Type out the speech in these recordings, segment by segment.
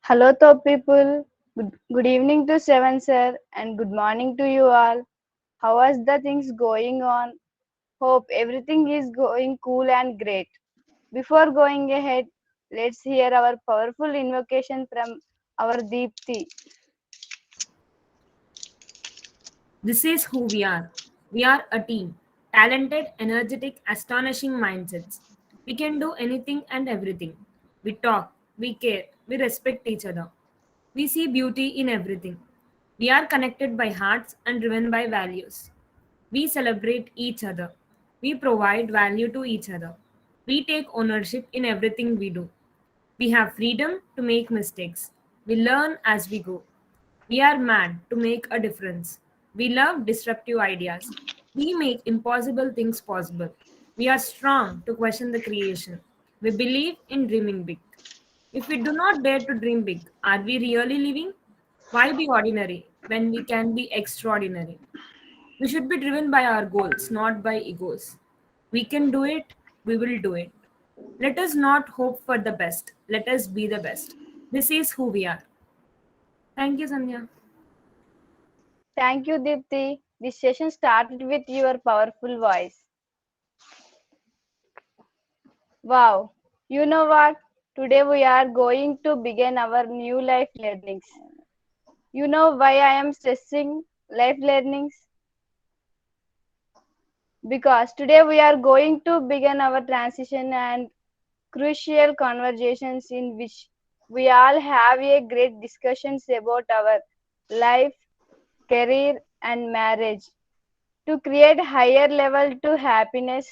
Hello, Thop people. Good evening to Shravan sir and good morning to you all. How is the things going on? Hope everything is going cool and great. Before going ahead, let's hear our powerful invocation from our Deepti. This is who we are. We are a team. Talented, energetic, astonishing mindsets. We can do anything and everything. We talk, we care, we respect each other. We see beauty in everything. We are connected by hearts and driven by values. We celebrate each other. We provide value to each other. We take ownership in everything we do. We have freedom to make mistakes. We learn as we go. We are mad to make a difference. We love disruptive ideas. We make impossible things possible. We are strong to question the creation. We believe in dreaming big. If we do not dare to dream big, are we really living? Why be ordinary when we can be extraordinary? We should be driven by our goals, not by egos. We can do it, we will do it. Let us not hope for the best. Let us be the best. This is who we are. Thank you, Sandhya. Thank you, Deepti. This session started with your powerful voice. Wow. You know what? Today we are going to begin our new life learnings. You know why I am stressing life learnings? Because today we are going to begin our transition and crucial conversations in which we all have a great discussions about our life, career and marriage to create higher level to happiness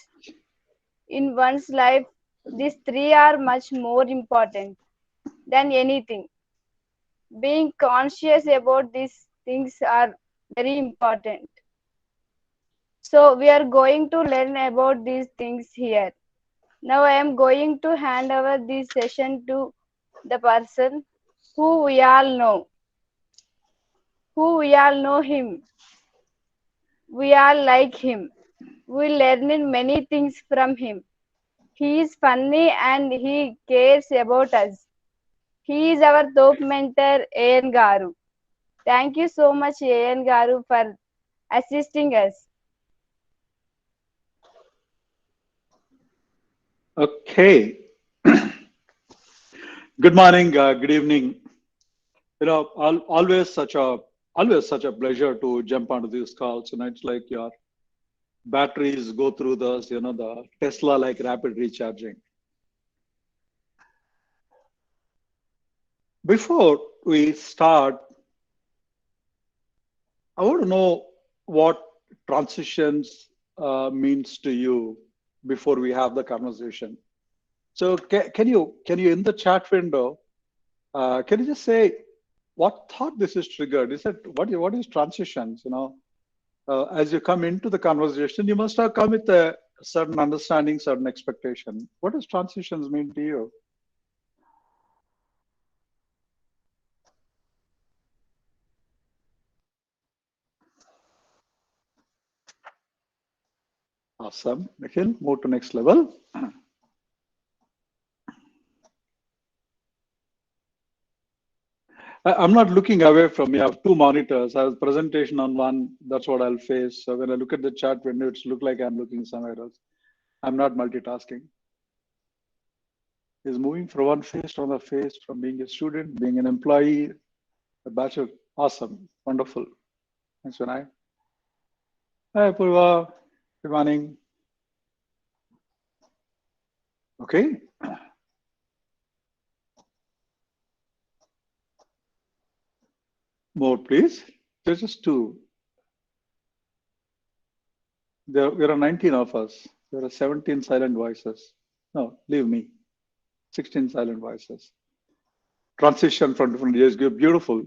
in one's life. These three are much more important than anything. Being conscious about these things are very important. So we are going to learn about these things here. Now I am going to hand over this session to the person who we all know, who we all know him. We all like him. We learn many things from him. He is funny and he cares about us. He is our top mentor, A.N. Garu. Thank you so much, A.N. Garu, for assisting us. Okay. Good morning. Good evening. Always such a pleasure to jump onto these calls. It's like your batteries go through the Tesla like rapid recharging. Before we start, I want to know what transitions means to you before we have the conversation. So can you in the chat window, can you just say what thought this is triggered? Is it what is transitions? As you come into the conversation, you must have come with a certain understanding, certain expectation. What does transitions mean to you? Awesome. Nikhil, move to next level. I'm not looking away from you. I have two monitors. I have presentation on one. That's what I'll face. So when I look at the chat window, it's look like I'm looking somewhere else. I'm not multitasking. Is moving from one phase to another phase, from being a student, being an employee, a bachelor. Awesome. Wonderful. Thanks, Vinay. Hi, Purva. Good morning. Okay. More, please. There's just two. There are 19 of us. There are 17 silent voices. No, leave me. 16 silent voices. Transition from different years. Beautiful.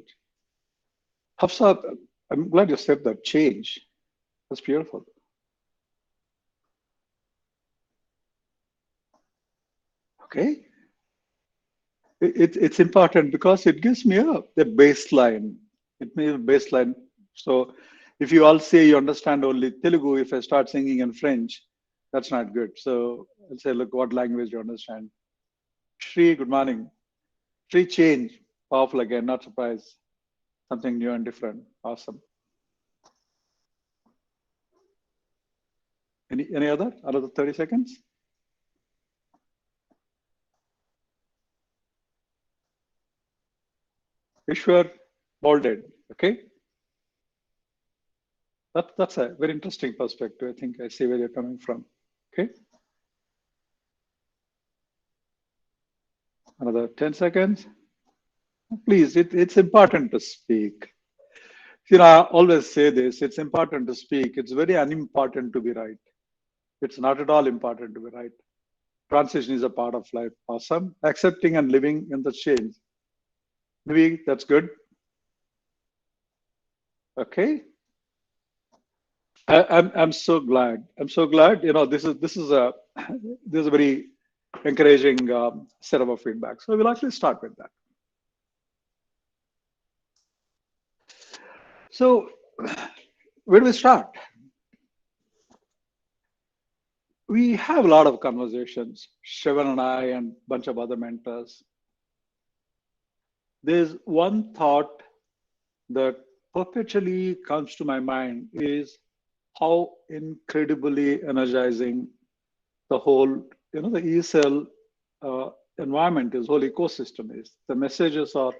Hafsa, I'm glad you said that. Change. That's beautiful. Okay. It's important because it gives me a baseline. It means baseline. So if you all say you understand only Telugu, if I start singing in French, that's not good. So I'll say, look, what language you understand? Shri, good morning. Shri, change. Powerful again, not surprised. Something new and different. Awesome. Any other? Another 30 seconds? Ishwar bolded. Okay. That's a very interesting perspective. I think I see where you're coming from. Okay. Another 10 seconds. Please, it's important to speak. You know, I always say this, it's important to speak. It's very unimportant to be right. It's not at all important to be right. Transition is a part of life. Awesome. Accepting and living in the change. Maybe that's good. Okay. I'm so glad. I'm so glad. You know, this is a very encouraging set of feedback. So we'll actually start with that. So where do we start? We have a lot of conversations, Shravan and I and a bunch of other mentors. There's one thought that perpetually comes to my mind is how incredibly energizing the whole, you know, the ESL environment is, whole ecosystem is. The messages are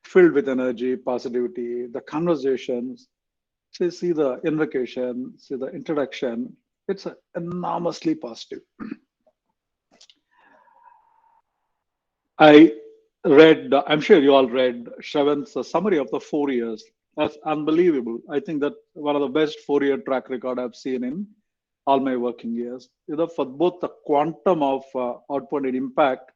filled with energy, positivity, the conversations, see the invocation, see the introduction, it's enormously positive. I read, I'm sure you all read Shravan's summary of the 4 years. That's unbelievable. I think that one of the best 4-year track record I've seen in all my working years. You know, for both the quantum of output and impact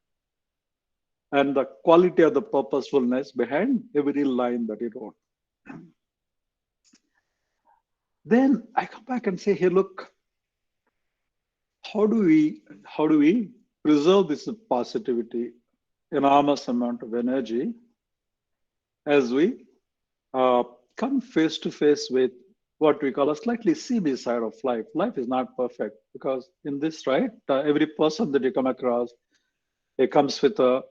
and the quality of the purposefulness behind every line that he wrote. Then I come back and say, hey, look, how do we preserve this positivity, enormous amount of energy as we come face to face with what we call a slightly seamy side of life. Life is not perfect because in this, right, every person that you come across, it comes with a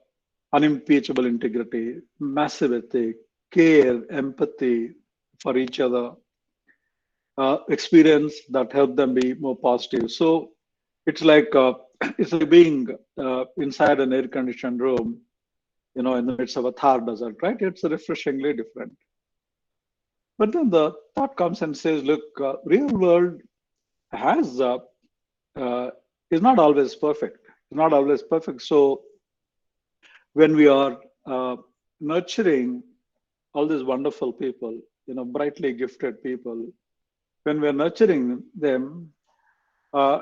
unimpeachable integrity, massive ethic, care, empathy for each other, experience that help them be more positive. So it's like being inside an air-conditioned room, you know, in the midst of a Thar desert, right? It's refreshingly different. But then the thought comes and says, look, real world has is not always perfect. It's not always perfect. So when we are nurturing all these wonderful people, you know, brightly gifted people, when we're nurturing them,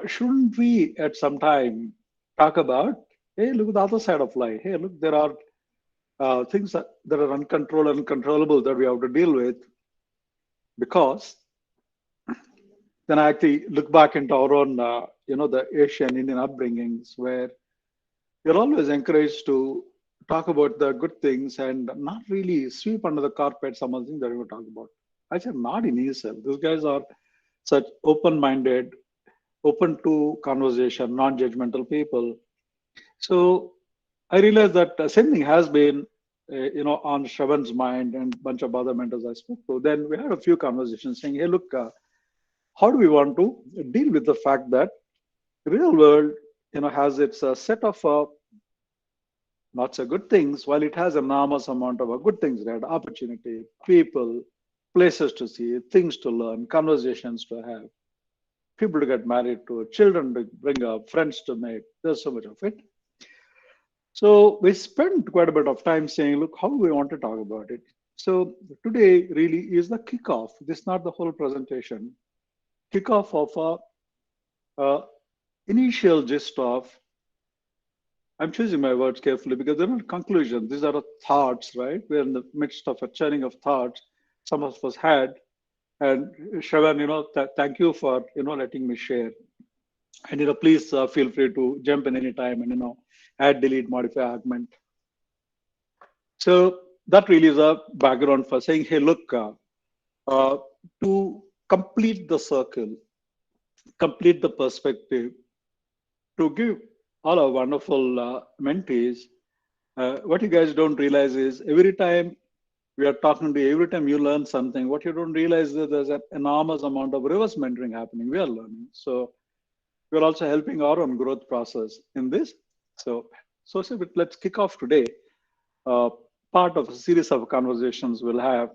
shouldn't we at some time talk about, hey, look at the other side of life. Hey, look, there are things that are uncontrollable that we have to deal with, because then I actually look back into our own, you know, the Asian Indian upbringings where you're always encouraged to talk about the good things and not really sweep under the carpet some of the things that we talk about. I said, not in ESL. These guys are such open-minded, open to conversation, non-judgmental people. So I realized that the same thing has been, you know, on Shravan's mind and a bunch of other mentors I spoke to. Then we had a few conversations saying, hey, look, how do we want to deal with the fact that real world, you know, has its set of not so good things, while it has an enormous amount of good things, right? Opportunity, people, places to see, things to learn, conversations to have, people to get married to, children to bring up, friends to make. There's so much of it. So we spent quite a bit of time saying, look, how do we want to talk about it? So today really is the kickoff. This is not the whole presentation. Kickoff of a initial gist of, I'm choosing my words carefully because they're not conclusions. These are thoughts, right? We're in the midst of a churning of thoughts some of us had. And Shravan, you know, thank you for, you know, letting me share. And, you know, please feel free to jump in anytime and, you know, add, delete, modify, augment. So that really is a background for saying, hey, look, to complete the circle, complete the perspective, to give all our wonderful mentees What you guys don't realize is every time we are talking to you, every time you learn something, what you don't realize is that there's an enormous amount of reverse mentoring happening. We are learning. So we're also helping our own growth process in this. So let's kick off today. Part of a series of conversations we'll have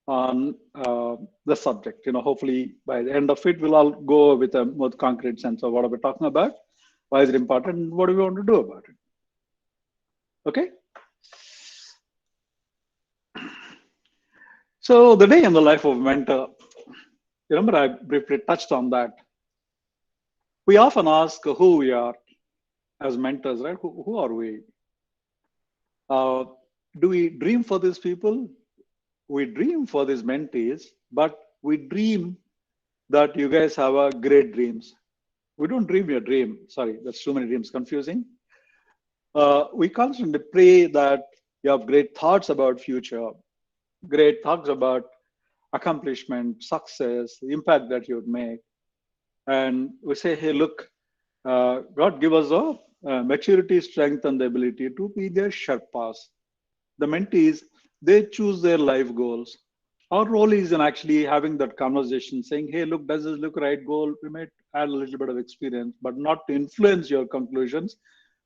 on the subject. Hopefully by the end of it, we'll all go with a more concrete sense of what are we talking about, why is it important, and what do we want to do about it. Okay. So the day in the life of a mentor, remember I briefly touched on that. We often ask who we are as mentors, right? Who are we? Do we dream for these people? We dream for these mentees, but we dream that you guys have a great dreams. We don't dream your dream. Sorry, that's too many dreams, confusing. We constantly pray that you have great thoughts about future, great thoughts about accomplishment, success, the impact that you would make. And we say, hey, look, God give us a maturity, strength, and the ability to be their Sherpas. The mentees, they choose their life goals. Our role is in actually having that conversation, saying, hey, look, does this look right goal? We might add a little bit of experience, but not to influence your conclusions,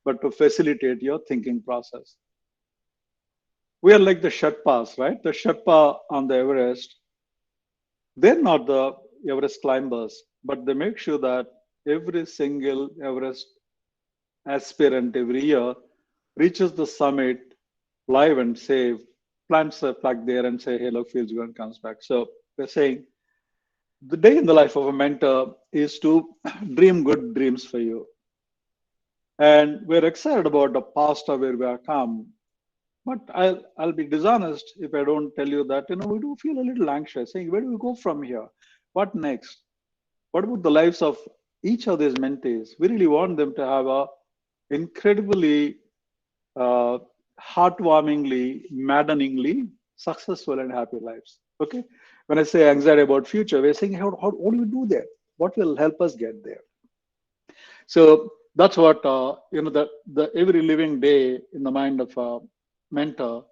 but to facilitate your thinking process. We are like the Sherpas, right? The Sherpa on the Everest, they're not the Everest climbers, but they make sure that every single Everest aspirant every year reaches the summit live and safe, plants a flag there and say, hey, look, feels good and comes back. So we're saying the day in the life of a mentor is to dream good dreams for you. And we're excited about the past of where we are come. But I'll be dishonest if I don't tell you that, we do feel a little anxious, saying, where do we go from here? What next? What about the lives of each of these mentees? We really want them to have a incredibly heartwarmingly, maddeningly successful and happy lives. Okay. When I say anxiety about future, we're saying, what do we do there? What will help us get there? So that's what, the every living day in the mind of a mentor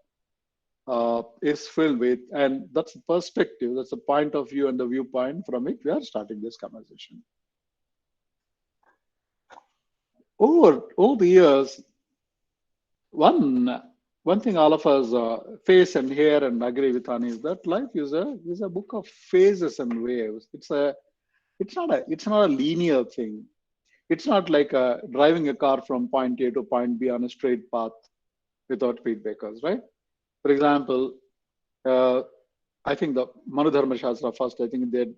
is filled with. And that's the perspective, that's the point of view and the viewpoint from which we are starting this conversation. Over the years, one thing all of us face and hear and agree with on is that life is a book of phases and waves. It's not a linear thing. It's not like driving a car from point A to point B on a straight path without speed breakers, right? For example, I think the Manudharma Shastra first, I think they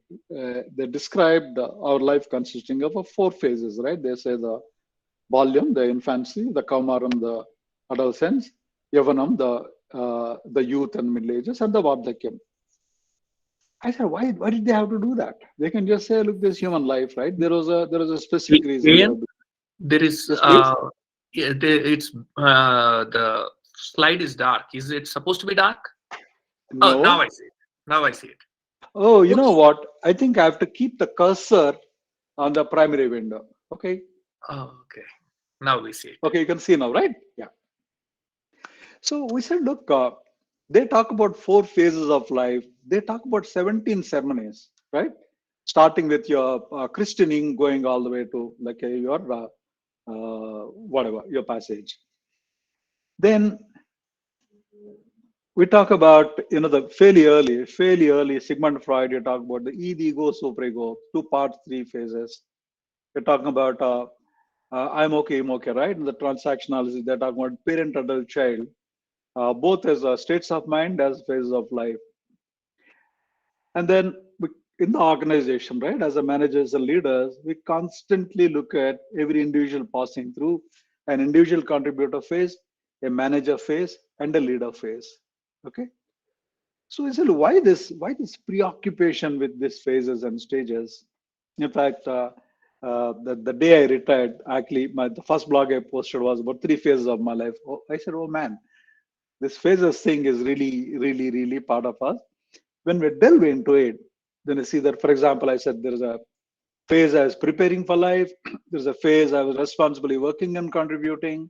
described our life consisting of 4 phases, right? They say the Balyam, the infancy, the Kaumaram, the adolescence, Yavanam, the youth and middle ages, and the Vardhakyam. I said, why did they have to do that? They can just say, look, this human life, right? There was a specific reason. Ian, there is Yes, please. yeah, it's the slide is dark. Is it supposed to be dark? Oh, now I No. see it. Now I see it. Oh, you know Okay. what? I think I have to keep the cursor on the primary window. Okay. Oh, okay. Now we see it. Okay, you can see now, right? Yeah. So we said, look, they talk about 4 phases of life. They talk about 17 ceremonies, right? Starting with your christening, going all the way to like your whatever your passage. Then we talk about the fairly early Sigmund Freud. You talk about the ego, superego, 2 parts, 3 phases. You're talking about I'm okay, right? In the transactionality, they're talking about parent, adult, child. Both as states of mind as phases of life. And then in the organization, right, as a managers and leaders, we constantly look at every individual passing through an individual contributor phase, a manager phase, and a leader phase. Okay. So why this preoccupation with these phases and stages? In fact, the day I retired, actually, the first blog I posted was about 3 phases of my life. I said, oh man, this phases thing is really, really, really part of us. When we delve into it, then you see that, for example, I said there's a phase I was preparing for life. There's a phase I was responsibly working and contributing.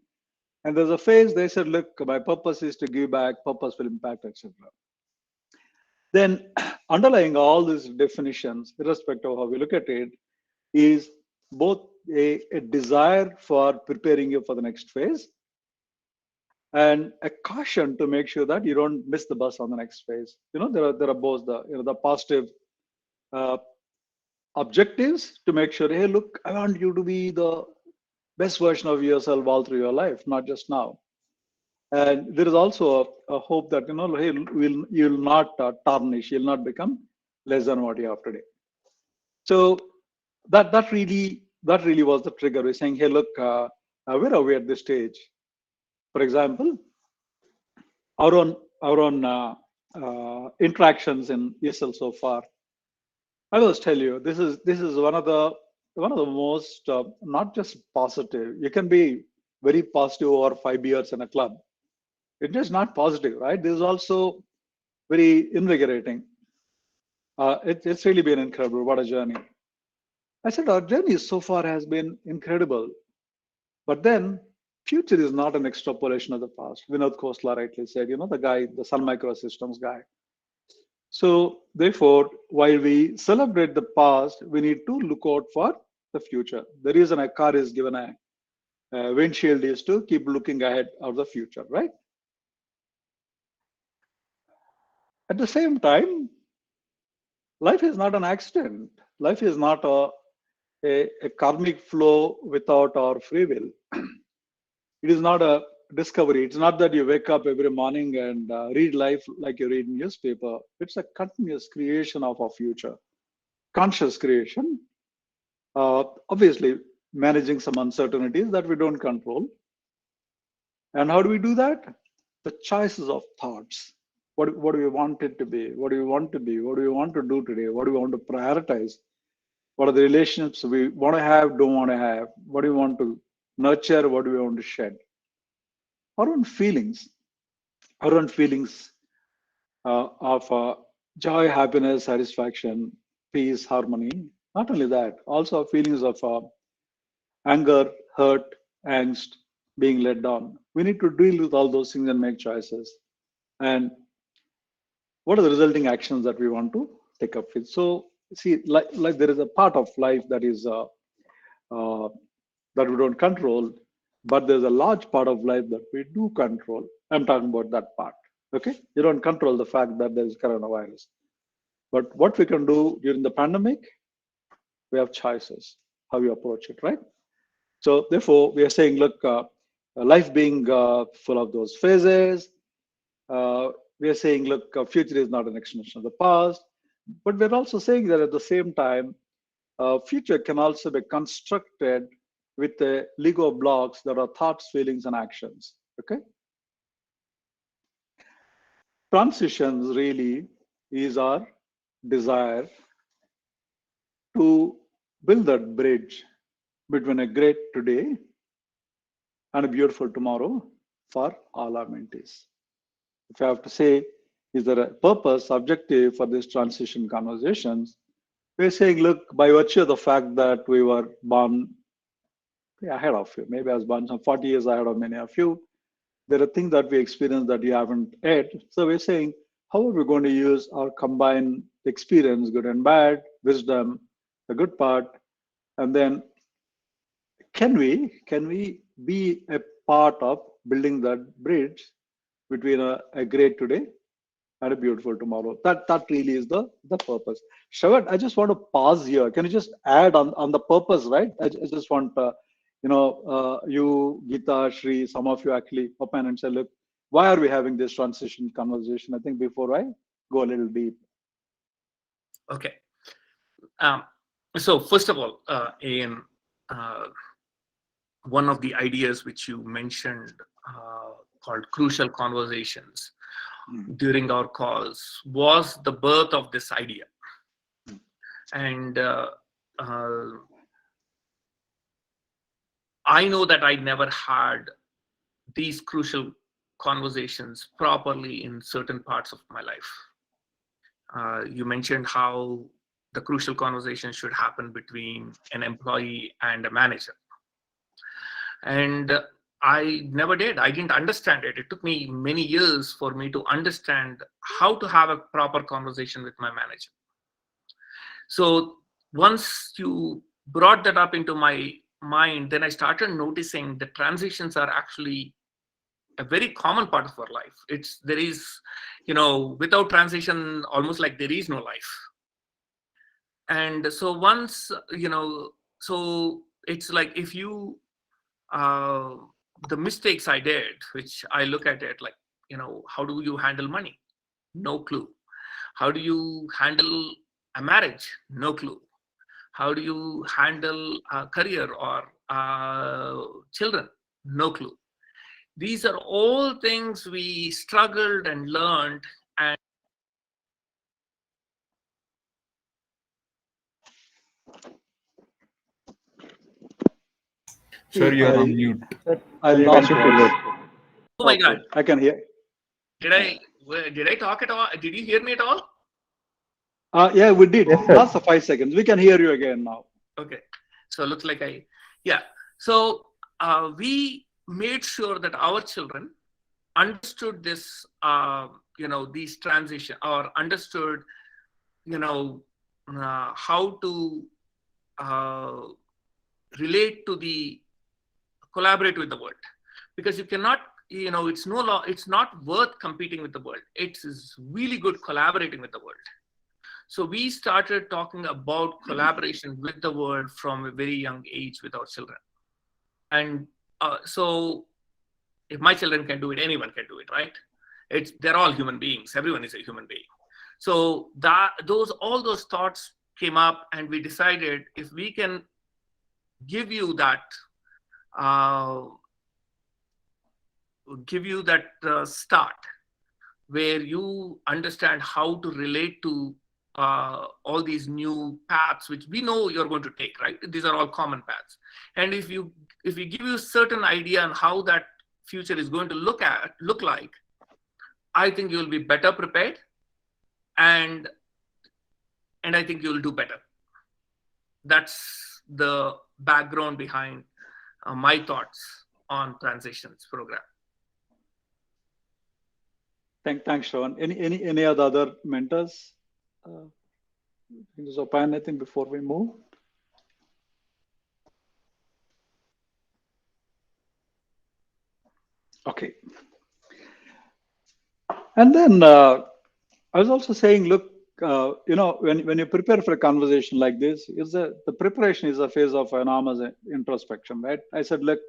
And there's a phase they said, look, my purpose is to give back, purpose will impact, etc. Then underlying all these definitions, irrespective of how we look at it, is both a desire for preparing you for the next phase and a caution to make sure that you don't miss the bus on the next phase. There are both the positive uh, objectives to make sure, hey, look, I want you to be the best version of yourself all through your life, not just now. And there is also a hope that hey, you'll not tarnish, you'll not become less than what you have today. So that really was the trigger. We're saying, hey, look, where are we at this stage? For example, our own interactions in ESL so far. I must tell you, this is one of the most not just positive. You can be very positive over 5 years in a club. It is not positive, right? This is also very invigorating. It's really been incredible. What a journey! I said our journey so far has been incredible, but then future is not an extrapolation of the past. Vinod Khosla rightly said, the guy, the Sun Microsystems guy. So therefore, while we celebrate the past, we need to look out for the future. The reason a car is given a windshield is to keep looking ahead of the future, right? At the same time, life is not an accident. Life is not a karmic flow without our free will. It is not a discovery. It's not that you wake up every morning and read life like you read newspaper. It's a continuous creation of our future, conscious creation. Obviously, managing some uncertainties that we don't control. And how do we do that? The choices of thoughts. What do we want it to be? What do we want to be? What do we want to do today? What do we want to prioritize? What are the relationships we want to have, don't want to have? What do we want to nurture? What do we want to shed? Our own feelings of joy, happiness, satisfaction, peace, harmony. Not only that, also feelings of anger, hurt, angst, being let down. We need to deal with all those things and make choices. And what are the resulting actions that we want to take up with? So, see, like there is a part of life that is that we don't control, but there's a large part of life that we do control. I'm talking about that part. Okay, you don't control the fact that there's coronavirus, but what we can do during the pandemic, we have choices how you approach it, right? So therefore, we are saying, look, life being full of those phases. We are saying, look, future is not an extension of the past, but we're also saying that at the same time, future can also be constructed with a Lego blocks that are thoughts, feelings, and actions. Okay. Transitions really is our desire to build that bridge between a great today and a beautiful tomorrow for all our mentees. If I have to say, is there a purpose, objective for these transition conversations? We're saying, look, by virtue of the fact that we were born ahead of you, maybe I was born some 40 years ahead of many of you, there are things that we experience that you haven't had. So we're saying, how are we going to use our combined experience, good and bad, wisdom, the good part, and then can we be a part of building that bridge between a great today and a beautiful tomorrow? That really is the purpose. Shravan, I just want to pause here. Can you just add on the purpose, right? I just want you, Geeta, Shri, some of you actually open and say, look, why are we having this transition conversation? I think before I go a little deep. Okay. So first of all, in one of the ideas which you mentioned called crucial conversations during our calls was the birth of this idea. And I know that I never had these crucial conversations properly in certain parts of my life. You mentioned how the crucial conversation should happen between an employee and a manager. And I never did. I didn't understand it. It took me many years for me to understand how to have a proper conversation with my manager. So once you brought that up into my mind, then I started noticing the transitions are actually a very common part of our life. There is, without transition, almost like there is no life. And so once, so it's like if you, uh, the mistakes I did, which I look at it like, how do you handle money? No clue. How do you handle a marriage? No clue. How do you handle a career or children? No clue. These are all things we struggled and learned. And Sir, See, you are on mute. I You lost can proceed. voice. oh my Okay, God, I can hear. did I talk at all? Did you hear me at all? Yeah, we did. Yes, sir. Last 5 seconds. We can hear you again now. Okay. So it looks like yeah. So we made sure that our children understood this, these transition, or understood, how to uh, relate to the collaborate with the world, because you cannot, it's not worth competing with the world. It is really good collaborating with the world. So we started talking about collaboration with the world from a very young age with our children. And so if my children can do it, anyone can do it, right? They're all human beings. Everyone is a human being. So all those thoughts came up, and we decided if we can give you that uh, start where you understand how to relate to all these new paths which we know you're going to take, right? These are all common paths. And if we give you a certain idea on how that future is going to look like, I think you'll be better prepared, and I think you'll do better. That's the background behind my thoughts on transitions program. Thanks, Shravan. Any other mentors? Just opine anything before we move? Okay. And then I was also saying, look, when you prepare for a conversation like this, the preparation is a phase of enormous introspection, right? I said, look,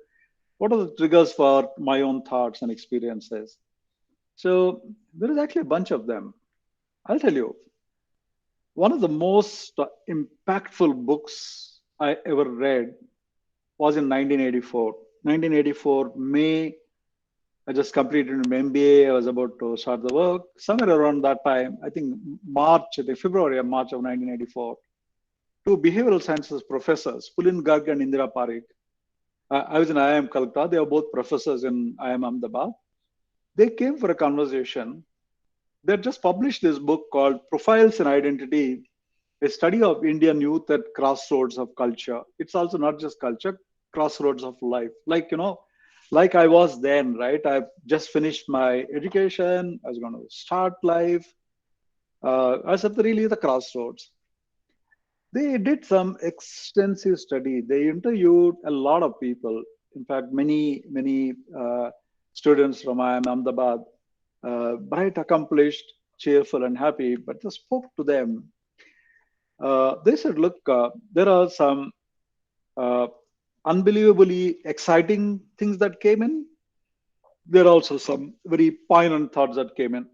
what are the triggers for my own thoughts and experiences? So there is actually a bunch of them. I'll tell you, one of the most impactful books I ever read was in 1984. 1984, May, I just completed an MBA. I was about to start the work. Somewhere around that time, I think February or March of 1984, two behavioral sciences professors, Pulin Garg and Indira Parikh. I was in IIM Calcutta. They were both professors in IIM Ahmedabad. They came for a conversation. They had just published this book called Profiles in Identity, a study of Indian youth at crossroads of culture. It's also not just culture, crossroads of life. Like I was then, right? I just finished my education. I was going to start life. I was at really the crossroads. They did some extensive study. They interviewed a lot of people. In fact, many students from IIM Ahmedabad, bright, accomplished, cheerful, and happy, but they spoke to them. They said, look, there are some unbelievably exciting things that came in. There are also some very poignant thoughts that came in.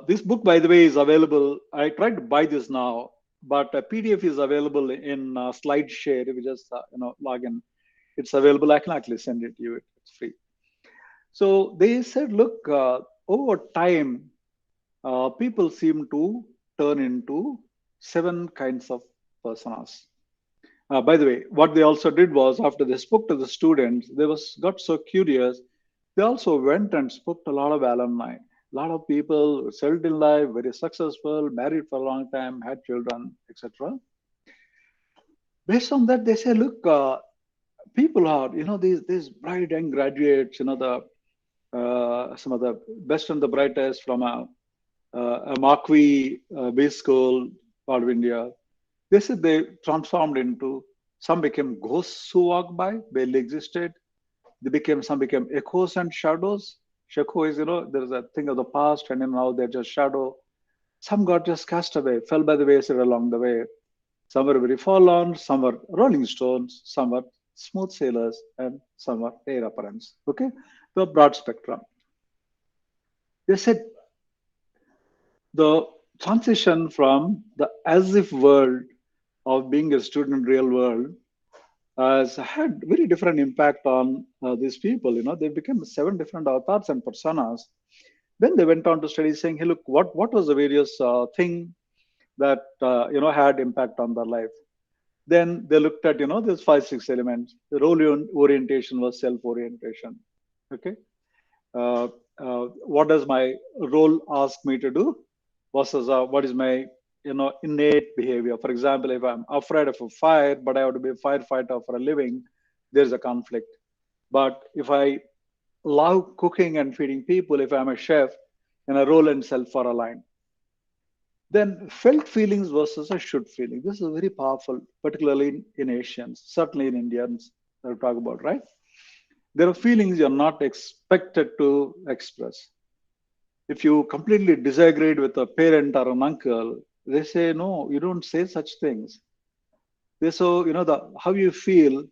This book, by the way, is available. I tried to buy this now, but a PDF is available in SlideShare. If you just log in, it's available. I can actually send it to you. It's free. So they said, look, over time, people seem to turn into 7 kinds of personas. By the way, what they also did was, after they spoke to the students, they got so curious. They also went and spoke to a lot of alumni. A lot of people settled in life, very successful, married for a long time, had children, etc. Based on that, they say, look, people are, these bright young graduates, some of the best and the brightest from a Marquis B school, part of India. They said they transformed into, some became ghosts who walk by, barely existed. Some became echoes and shadows. Shadow is, there's a thing of the past, and now they're just shadow. Some got just cast away, fell by the wayside along the way. Some were very forlorn, some were rolling stones, some were smooth sailors, and some were air apparents. Okay, the broad spectrum. They said the transition from the as if world of being a student in real world has had very different impact on these people. They became 7 different avatars and personas. Then they went on to study, saying, "Hey, look, what was the various thing that had impact on their life?" Then they looked at there's 5 6 elements. The role orientation was self-orientation. Okay, uh, what does my role ask me to do versus what is my innate behavior. For example, if I'm afraid of a fire but I have to be a firefighter for a living, there's a conflict. But if I love cooking and feeding people, if I'm a chef, and a role and self are aligned. Then felt feelings versus a should feeling. This is very powerful, particularly in Asians, certainly in Indians that we talk about, right? There are feelings you're not expected to express. If you completely disagreed with a parent or an uncle, they say, no, you don't say such things. They so the how you feel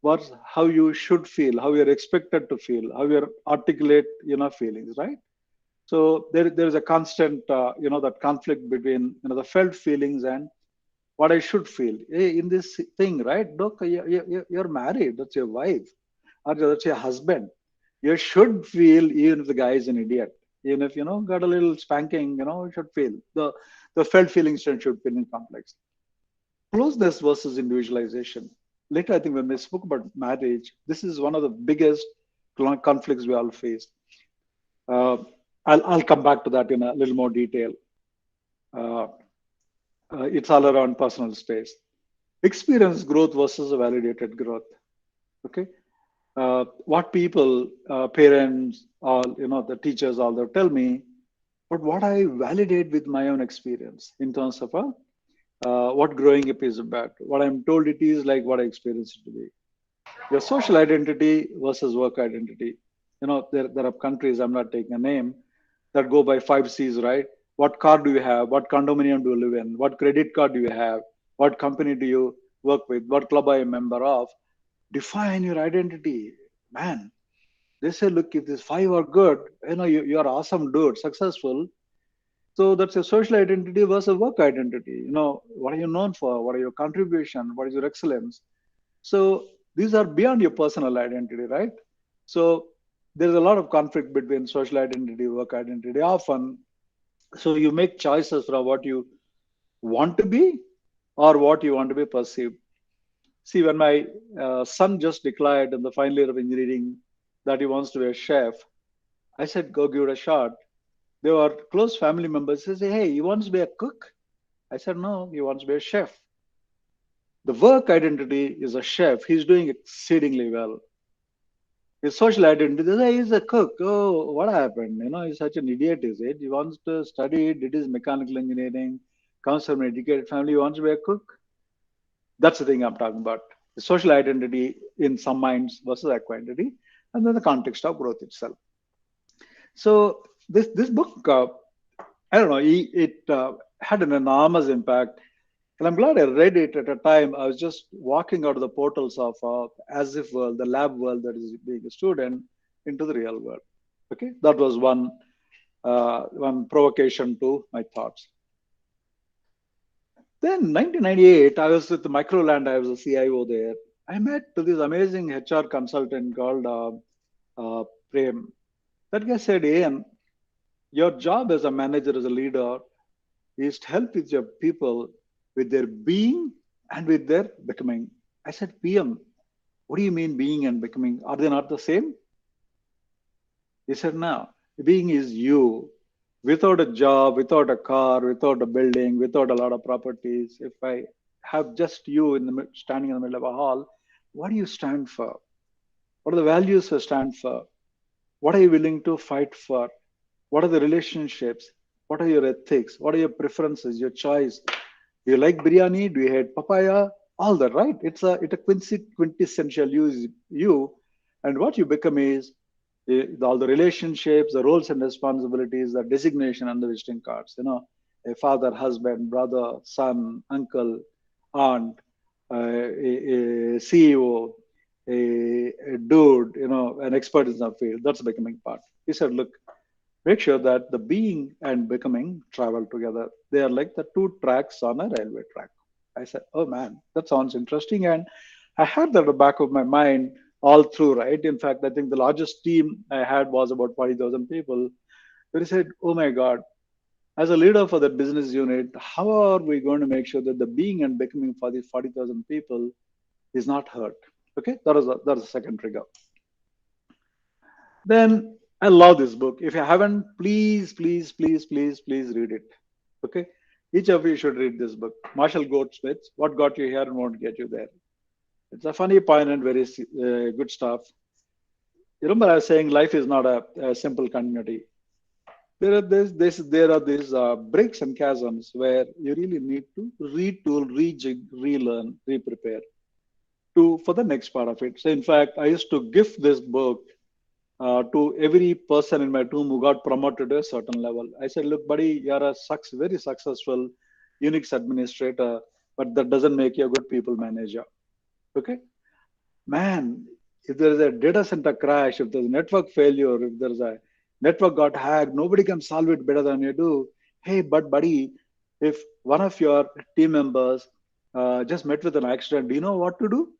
was how you should feel, how you're expected to feel, how you articulate feelings, right? So there is a constant that conflict between the felt feelings and what I should feel. Hey, in this thing, right? Look, you're married. That's your wife, or that's your husband. You should feel, even if the guy is an idiot, even if got a little spanking, you should feel the felt feelings and should feeling complex. Closeness versus individualization. Later, I think when we spoke about marriage, this is one of the biggest conflicts we all face. Uh, I'll come back to that in a little more detail. Uh, it's all around personal space. Experience growth versus a validated growth. Okay, what people, parents, all the teachers, all they tell me, but what I validate with my own experience in terms of what growing up is about. What I'm told it is like what I experience it to be. Your social identity versus work identity. There are countries, I'm not taking a name, that go by 5 C's, right? What car do you have? What condominium do you live in? What credit card do you have? What company do you work with? What club are you a member of? Define your identity. Man, they say, look, if these 5 are good, you're awesome dude, successful. So that's your social identity versus work identity. What are you known for? What are your contribution? What is your excellence? So these are beyond your personal identity, right? So there's a lot of conflict between social identity, work identity. Often, so you make choices from what you want to be or what you want to be perceived. See, when my son just declared in the final year of engineering that he wants to be a chef, I said, go give it a shot. There were close family members who say, hey, he wants to be a cook. I said, no, he wants to be a chef. The work identity is a chef. He's doing exceedingly well. His social identity, they say he's a cook. Oh, what happened? He's such an idiot, is it? He wants to study, did his mechanical engineering, comes from an educated family, he wants to be a cook. That's the thing I'm talking about. The social identity in some minds versus identity, and then the context of growth itself. So this book, I don't know, it had an enormous impact. And I'm glad I read it at a time. I was just walking out of the portals of as if world, the lab world that is being a student, into the real world. Okay, that was one provocation to my thoughts. Then 1998, I was with Microland. I was a CIO there. I met this amazing HR consultant called Prem. That guy said, Ian, your job as a manager, as a leader, is to help with your people with their being and with their becoming. I said, PM, what do you mean being and becoming? Are they not the same? He said, no, being is you. Without a job, without a car, without a building, without a lot of properties, if I have just you standing in the middle of a hall, What do you stand for? What are the values you stand for? What are you willing to fight for? What are the relationships? What are your ethics? What are your preferences, your choice? Do you like biryani? Do you hate papaya? All that, right? It's a quintessential you, and what you become is all the relationships, the roles and responsibilities, the designation and the visiting cards. A father, husband, brother, son, uncle, aunt, a CEO, a dude, an expert in some field. That's the becoming part. He said, look, make sure that the being and becoming travel together. They are like the two tracks on a railway track. I said, oh man, that sounds interesting. And I had that at the back of my mind all through, right? In fact, I think the largest team I had was about 40,000 people. But I said, oh my God, as a leader for that business unit, how are we going to make sure that the being and becoming for these 40,000 people is not hurt? Okay, that is a second trigger. Then I love this book. If you haven't, please, please, please, please, please read it. Okay, each of you should read this book. Marshall Goldsmith's "What Got You Here and Won't Get You There." It's a funny, poignant, very good stuff. You remember I was saying life is not a simple continuity. There are these breaks and chasms where you really need to retool, rejig, relearn, re-prepare to for the next part of it. So in fact, I used to gift this book to every person in my team who got promoted to a certain level. I said, look, buddy, you're a very successful Unix administrator, but that doesn't make you a good people manager. Okay? Man, if there is a data center crash, if there's a network failure, if there's a network got hacked, nobody can solve it better than you do. Hey, but buddy, if one of your team members just met with an accident, do you know what to do?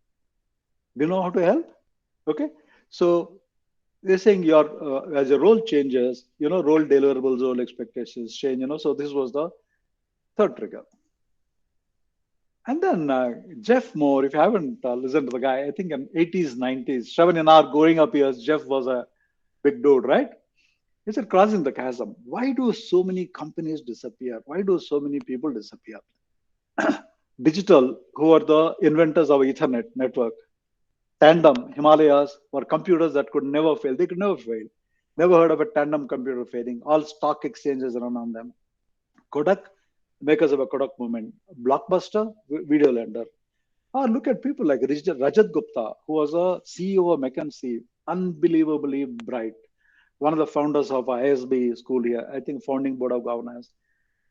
Do you know how to help? Okay. So they're saying your as your role changes, role deliverables, role expectations change. So this was the third trigger. And then Jeff Moore, if you haven't listened to the guy, I think in 80s, 90s, Shravan in our growing up years, Jeff was a big dude, right? He said, crossing the chasm. Why do so many companies disappear? Why do so many people disappear? Digital, who are the inventors of Ethernet network, Tandem, Himalayas, were computers that could never fail. They could never fail. Never heard of a tandem computer failing. All stock exchanges run on them. Kodak, makers of a Kodak movement. Blockbuster, video lender. Or look at people like Rajat Gupta, who was a CEO of McKinsey, unbelievably bright. One of the founders of ISB school here, I think founding board of governors.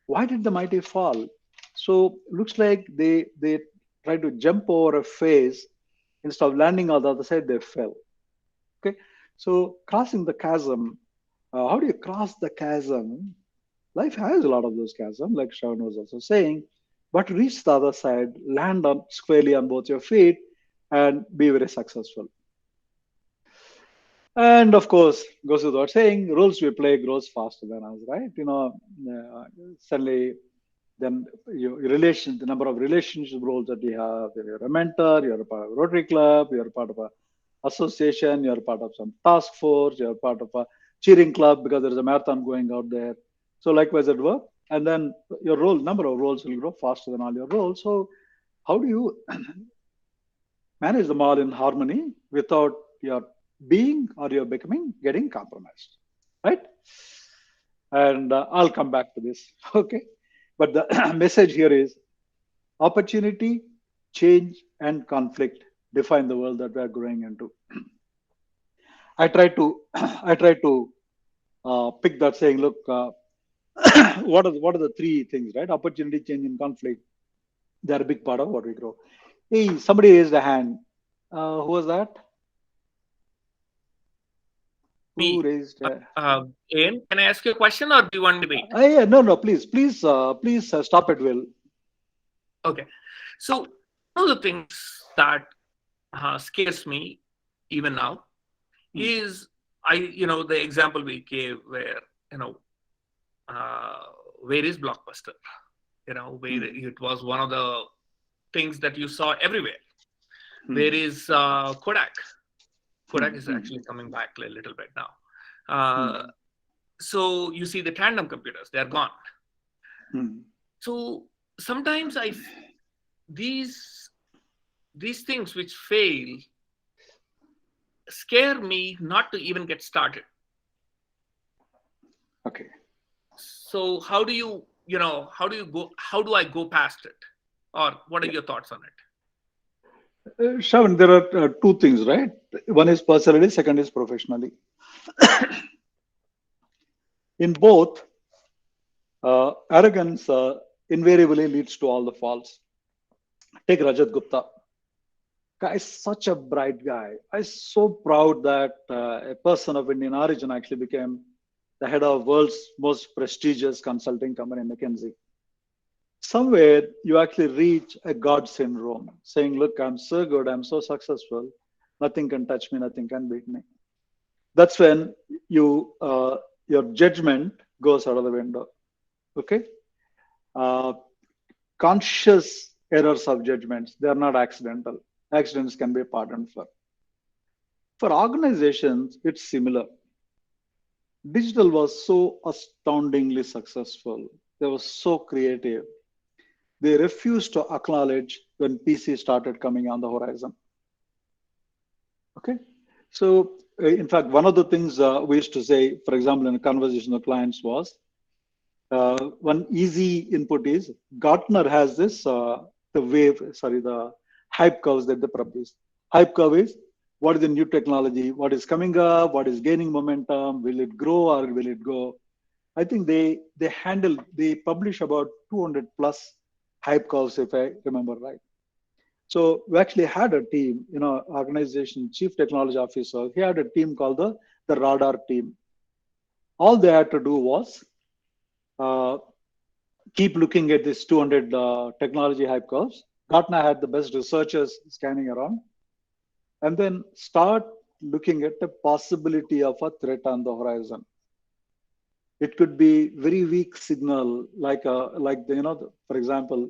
Why did the mighty fall? So looks like they tried to jump over a phase. Instead of landing on the other side, they fell. Okay, so crossing the chasm. How do you cross the chasm? Life has a lot of those chasms, like Shravan was also saying. But to reach the other side, land on squarely on both your feet, and be very successful. And of course, goes without saying, rules we play grows faster than us, right? Suddenly, then your relations, the number of relationship roles that you have, you're a mentor, you're a part of a Rotary Club, you're a part of a association, you're a part of some task force, you're a part of a cheering club because there's a marathon going out there. So likewise at work, and then your number of roles will grow faster than all your roles. So how do you manage them all in harmony without your being or your becoming getting compromised, right? And I'll come back to this, okay? But the message here is opportunity, change, and conflict define the world that we are growing into. I try to I try to pick that saying, look, what are the three things, right? Opportunity, change, and conflict. They're a big part of what we grow. Hey, somebody raised a hand. Who was that? Who Me. raised? Ian, can I ask you a question or do you want to wait? Yeah, no, please stop it, Will. Okay. So one of the things that scares me even now is the example we gave where uh, where is Blockbuster? Where it was one of the things that you saw everywhere. Where is Kodak? Kodak is actually coming back a little bit now. So you see the tandem computers, they're gone. So sometimes these these things which fail scare me not to even get started. Okay. So how do you, how do I go past it? Or what are Yeah. your thoughts on it? Shravan, there are two things, right? One is personally, second is professionally. In both, arrogance invariably leads to all the faults. Take Rajat Gupta. Guy is such a bright guy. I'm so proud that a person of Indian origin actually became the head of world's most prestigious consulting company, McKinsey. Somewhere you actually reach a God syndrome, saying, "Look, I'm so good, I'm so successful, nothing can touch me, nothing can beat me." That's when your judgment goes out of the window. Okay, uh, conscious errors of judgments, they are not accidental. Accidents can be pardoned for. For organizations, it's similar. Digital was so astoundingly successful. They were so creative. They refused to acknowledge when PC started coming on the horizon. Okay. So, in fact, one of the things we used to say, for example, in a conversation with clients was one easy input is Gartner has this, the hype curves that they publish. Hype curve is what is the new technology, what is coming up, what is gaining momentum, will it grow or will it go? I think they publish about 200 plus hype calls, if I remember right. So we actually had a team, organization chief technology officer. He had a team called the radar team. All they had to do was uh, keep looking at this 200 technology hype curves. Gartner had the best researchers scanning around, and then start looking at the possibility of a threat on the horizon. It could be very weak signal, for example,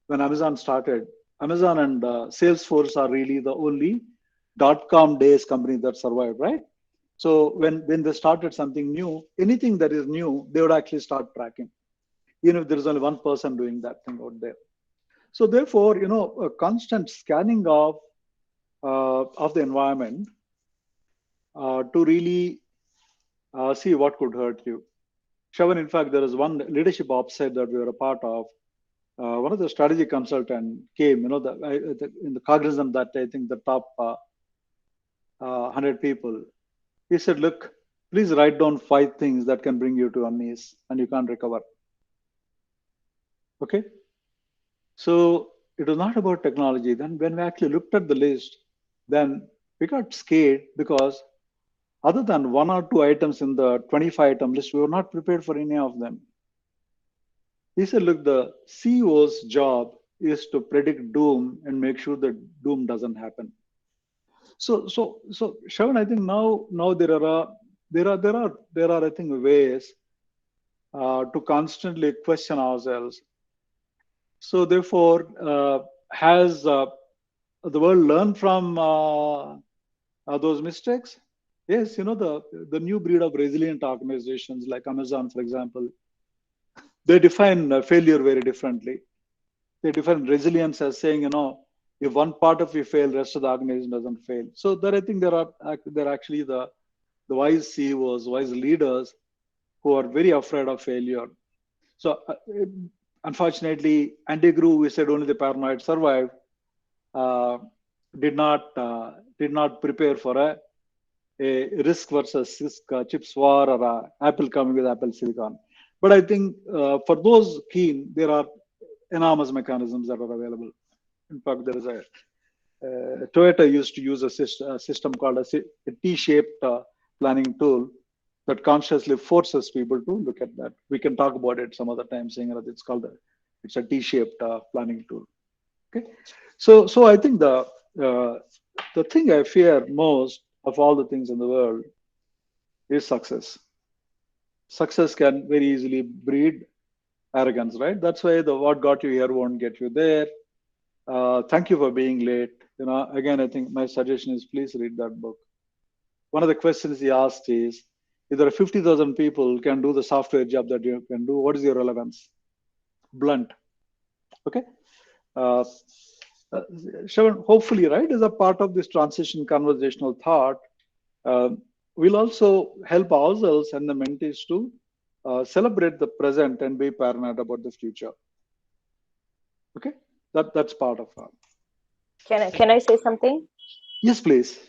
when Amazon started, Amazon and Salesforce are really the only .com days company that survived, right? So when they started something new, anything that is new, they would actually start tracking, even if there is only one person doing that thing out there. So therefore, a constant scanning of the environment to really see what could hurt you. Shravan, in fact, there is one leadership offsite that we were a part of. One of the strategy consultant came, in the cognizant that I think the top 100 people. He said, "Look, please write down 5 things that can bring you to your knees and you can't recover." Okay. So it was not about technology. Then when we actually looked at the list, then we got scared because other than 1 or 2 items in the 25-item list, we were not prepared for any of them. He said, "Look, the CEO's job is to predict doom and make sure that doom doesn't happen." So, Shravan, I think now there are I think ways to constantly question ourselves. So therefore, has the world learned from those mistakes? Yes, the new breed of resilient organizations like Amazon, for example, they define failure very differently. They define resilience as saying, if one part of you fail, rest of the organization doesn't fail. So there, I think there are actually the wise CEOs, wise leaders who are very afraid of failure. So unfortunately, Andy Grew, we said only the paranoid survive, uh, did not prepare for a risk versus risk chips war or Apple coming with Apple Silicon. But I think for those keen, there are enormous mechanisms that are available. In fact, there is Toyota used to use a system called a T-shaped planning tool that consciously forces people to look at that. We can talk about it some other time, saying that it's a T-shaped planning tool. Okay, so I think the thing I fear most of all the things in the world is success. Success can very easily breed arrogance, right? That's why the what got you here won't get you there. Thank you for being late. Again, I think my suggestion is please read that book. One of the questions he asked is, if there are 50,000 people can do the software job that you can do, what is your relevance? Blunt. Okay. Uh, Shravan, hopefully, right, as a part of this transition conversational thought, uh, we'll also help ourselves and the mentees to celebrate the present and be paranoid about the future. Okay, that's part of our. Can I say something? Yes, please.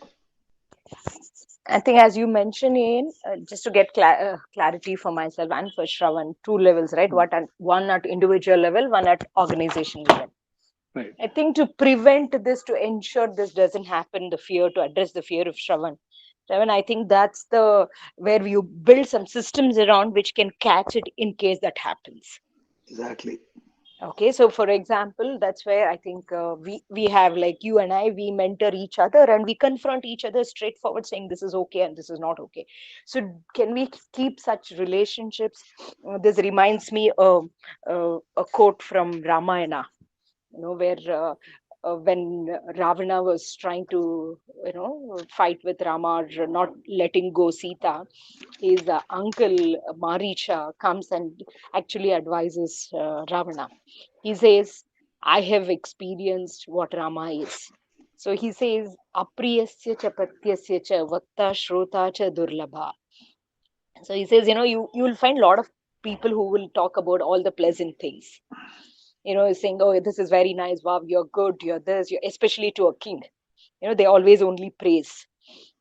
I think, as you mentioned, Ian, just to get clarity for myself and for Shravan, two levels, right? One at individual level, one at organization level. Right. I think to prevent this, to ensure this doesn't happen, the fear, to address the fear of Shravan. Shravan, I think that's the where you build some systems around which can catch it in case that happens. Exactly. Okay, so for example, that's where I think we have, like you and I, we mentor each other and we confront each other straightforward, saying this is okay and this is not okay. So can we keep such relationships? This reminds me of a quote from Ramayana, where when Ravana was trying to, fight with Rama, or not letting go Sita, his uncle Maricha comes and actually advises Ravana. He says, I have experienced what Rama is. So he says, Apriyasya cha patyasya cha vakta shrota cha durlabha. So he says, you will find a lot of people who will talk about all the pleasant things. Saying, oh, this is very nice. Wow, you're good. You're this. Especially to a king. They always only praise.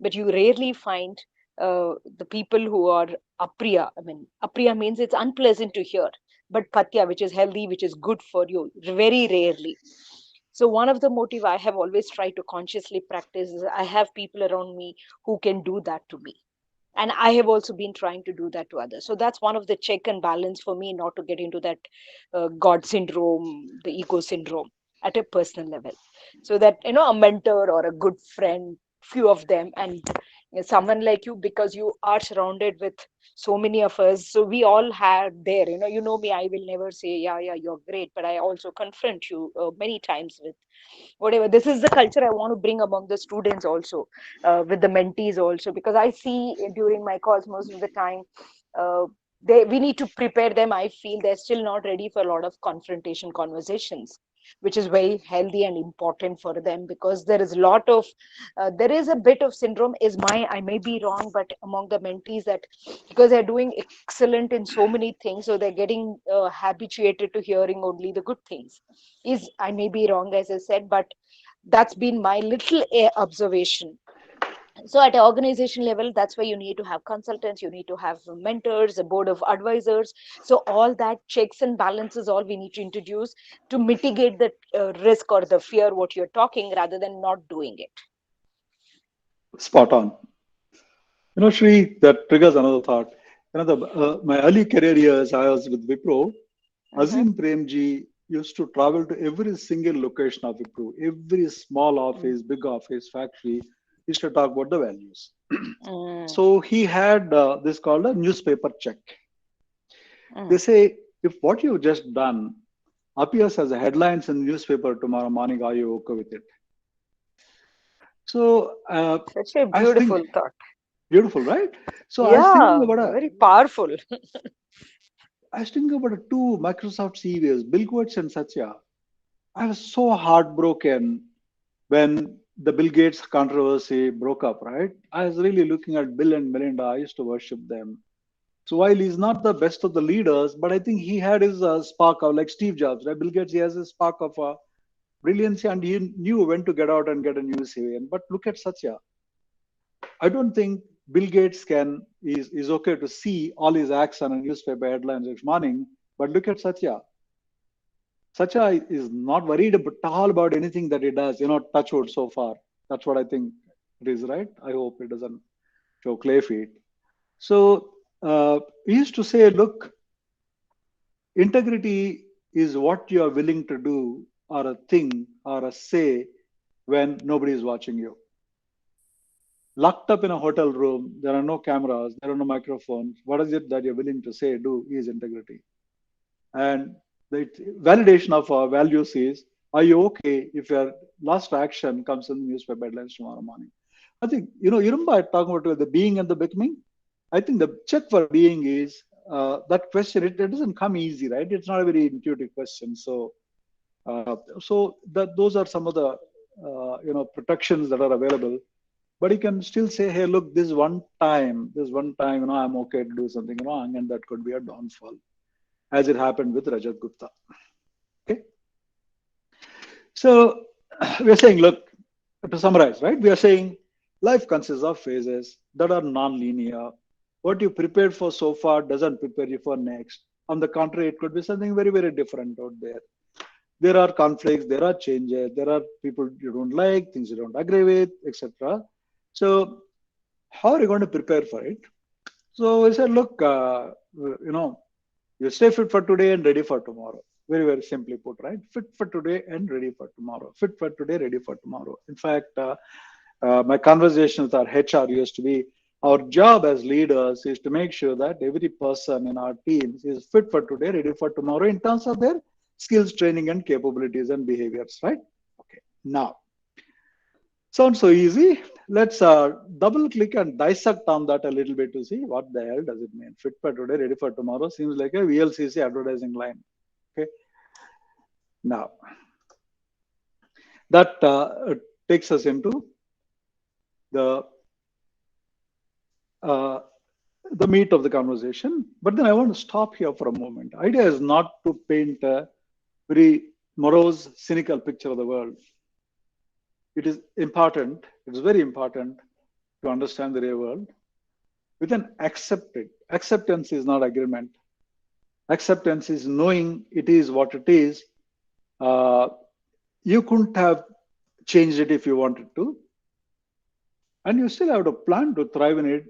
But you rarely find the people who are apriya. I mean, apriya means it's unpleasant to hear. But patya, which is healthy, which is good for you, very rarely. So one of the motive I have always tried to consciously practice is I have people around me who can do that to me, and I have also been trying to do that to others. So that's one of the check and balance for me, not to get into that god syndrome, the ego syndrome at a personal level. So that, a mentor or a good friend, few of them, and someone like you, because you are surrounded with so many of us, so we all have there, me, I will never say yeah you're great, but I also confront you many times with whatever. This is the culture I want to bring among the students also, with the mentees also, because I see during my calls most of the time, uh, we need to prepare them. I feel they're still not ready for a lot of confrontation conversations, which is very healthy and important for them, because there is a lot of there is a bit of syndrome, is my, I may be wrong, but among the mentees, that because they're doing excellent in so many things, so they're getting habituated to hearing only the good things. Is, I may be wrong, as I said, but that's been my little observation. So at an organization level, that's where you need to have consultants, you need to have mentors, a board of advisors. So all that checks and balances, all we need to introduce to mitigate the risk or the fear what you're talking, rather than not doing it. Spot on. Shri, that triggers another thought. My early career years, I was with Wipro. Azim Premji used to travel to every single location of Wipro, every small office, big office, factory. He used to talk about the values. So he had this called a newspaper check. They say, if what you've just done appears as a headlines in the newspaper tomorrow morning, are you okay with it? So Such a I was beautiful thinking, thought. beautiful, right? So I was Yeah, thinking about very powerful. two Microsoft CEOs, Bill Gates and Satya. I was so heartbroken when the Bill Gates controversy broke up, right? I was really looking at Bill and Melinda. I used to worship them. So while he's not the best of the leaders, but I think he had his spark of, like Steve Jobs, right? Bill Gates, he has a spark of brilliancy, and he knew when to get out and get a new CV. But look at Satya. I don't think Bill Gates is okay to see all his acts on a newspaper headlines each morning. But look at Satya. Satya is not worried at all about anything that he does. Touch wood so far. That's what I think it is, right? I hope it doesn't show clay feet. So he used to say, look, integrity is what you are willing to do or a thing or a say when nobody is watching you. Locked up in a hotel room, there are no cameras, there are no microphones. What is it that you're willing to say, do is integrity. And the validation of our values is, are you okay if your last action comes in the newspaper headlines tomorrow morning? I think, you remember talking about the being and the becoming? I think the check for being is that question, it doesn't come easy, right? It's not a very intuitive question. So So those are some of the protections that are available. But you can still say, hey, look, this one time, I'm okay to do something wrong, and that could be a downfall, as it happened with Rajat Gupta. Okay. So we're saying, look, to summarize, right? We are saying life consists of phases that are non-linear. What you prepared for so far doesn't prepare you for next. On the contrary, it could be something very, very different out there. There are conflicts, there are changes, there are people you don't like, things you don't agree with, etc. So how are you going to prepare for it? So I said, look, you stay fit for today and ready for tomorrow. Very, very simply put, right? Fit for today and ready for tomorrow. Fit for today, ready for tomorrow. In fact, my conversation with our HR used to be, our job as leaders is to make sure that every person in our teams is fit for today, ready for tomorrow in terms of their skills, training, and capabilities and behaviors, right? Okay. Now, sounds so easy. Let's double click and dissect on that a little bit to see what the hell does it mean. Fit for today, ready for tomorrow seems like a VLCC advertising line. Okay. Now, that takes us into the uh, the meat of the conversation. But then I want to stop here for a moment. Idea is not to paint a very morose, cynical picture of the world. It is important, it's very important to understand the real world. We can accept it. Acceptance is not agreement. Acceptance is knowing it is what it is. You couldn't have changed it if you wanted to. And you still have to plan to thrive in it,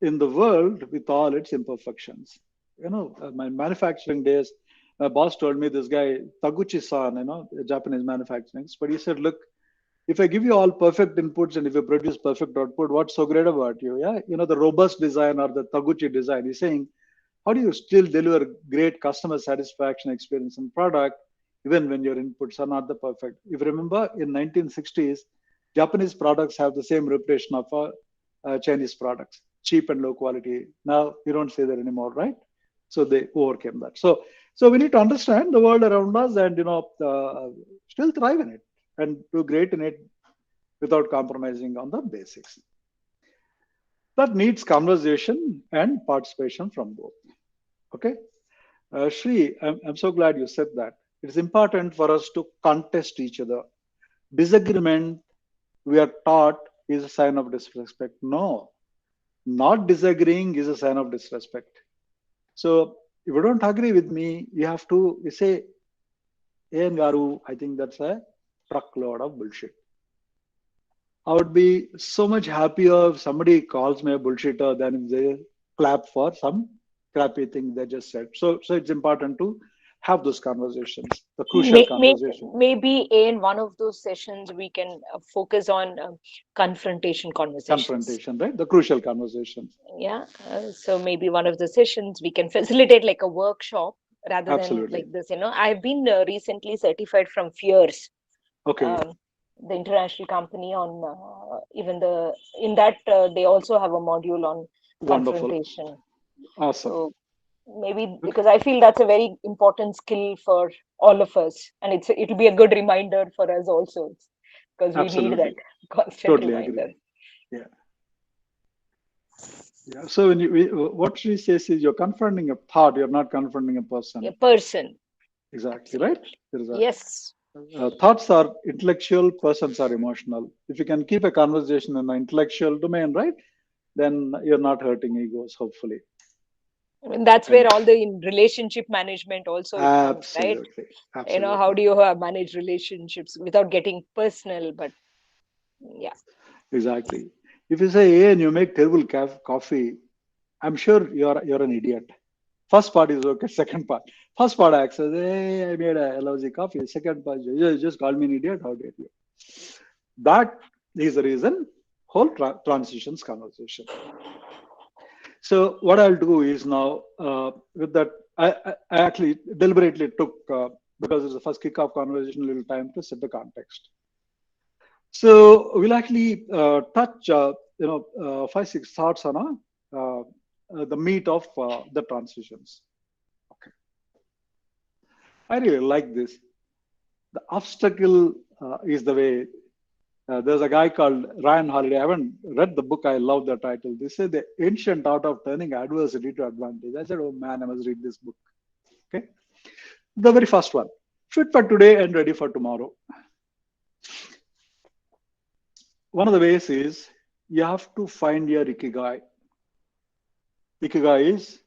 in the world with all its imperfections. My manufacturing days, my boss told me, this guy, Taguchi-san, Japanese manufacturing, but he said, look, if I give you all perfect inputs and if you produce perfect output, what's so great about you? Yeah, the robust design or the Taguchi design. He's saying, how do you still deliver great customer satisfaction experience and product even when your inputs are not the perfect? If you remember, in 1960s, Japanese products have the same reputation of Chinese products, cheap and low quality. Now you don't say that anymore, right? So they overcame that. So we need to understand the world around us and still thrive in it and do great in it without compromising on the basics. That needs conversation and participation from both. Okay, Shri, I'm so glad you said that. It's important for us to contest each other. Disagreement, we are taught, is a sign of disrespect. No, not disagreeing is a sign of disrespect. So if you don't agree with me, you say, hey, Garu, I think that's a truckload of bullshit. I would be so much happier if somebody calls me a bullshitter than if they clap for some crappy thing they just said. So it's important to have those conversations, the crucial conversation. Maybe in one of those sessions we can focus on confrontation conversations. Confrontation, right? The crucial conversations. Yeah. So maybe one of the sessions we can facilitate like a workshop rather Absolutely. than like this. I've been recently certified from Fears. Okay. The international company on in that they also have a module on Wonderful. confrontation. Awesome. So maybe because I feel that's a very important skill for all of us, and it'll be a good reminder for us also, because we Absolutely. need that constant Totally reminder. Agree. Yeah. So what she says is you're confronting a thought, you're not confronting a person. A person. Exactly. Absolutely. Right. Yes. Thoughts are intellectual, persons are emotional. If you can keep a conversation in the intellectual domain, right, then you're not hurting egos, hopefully. I mean, that's where all the relationship management also comes, right? Absolutely. How do you manage relationships without getting personal? But yeah. Exactly. If you say, hey, and you make terrible coffee, I'm sure you're an idiot. First part is okay. Second part. First part I says, hey, I made a lousy coffee. Second part, you just called me an idiot. How dare you? That is the reason whole transitions conversation. So what I'll do is now with that, I actually deliberately took, because it's the first kickoff conversation, a little time to set the context. So we'll actually touch, 5-6 thoughts on the meat of the transitions. Okay. I really like this. The obstacle is the way. There's a guy called Ryan Holiday. I haven't read the book. I love the title. They say the ancient art of turning adversity to advantage. I said, oh man, I must read this book. Okay. The very first one, fit for today and ready for tomorrow. One of the ways is you have to find your ikigai. Ikigai is,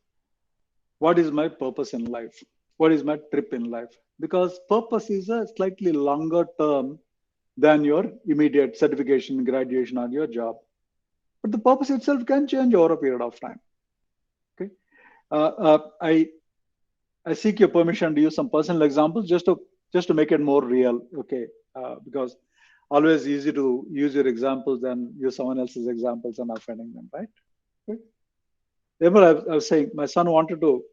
what is my purpose in life? What is my trip in life? Because purpose is a slightly longer term than your immediate certification, graduation, or your job. But the purpose itself can change over a period of time. Okay. I seek your permission to use some personal examples just to make it more real. Okay. Because always easy to use your examples than use someone else's examples and offending them, right? Okay. Remember, I was saying my son wanted to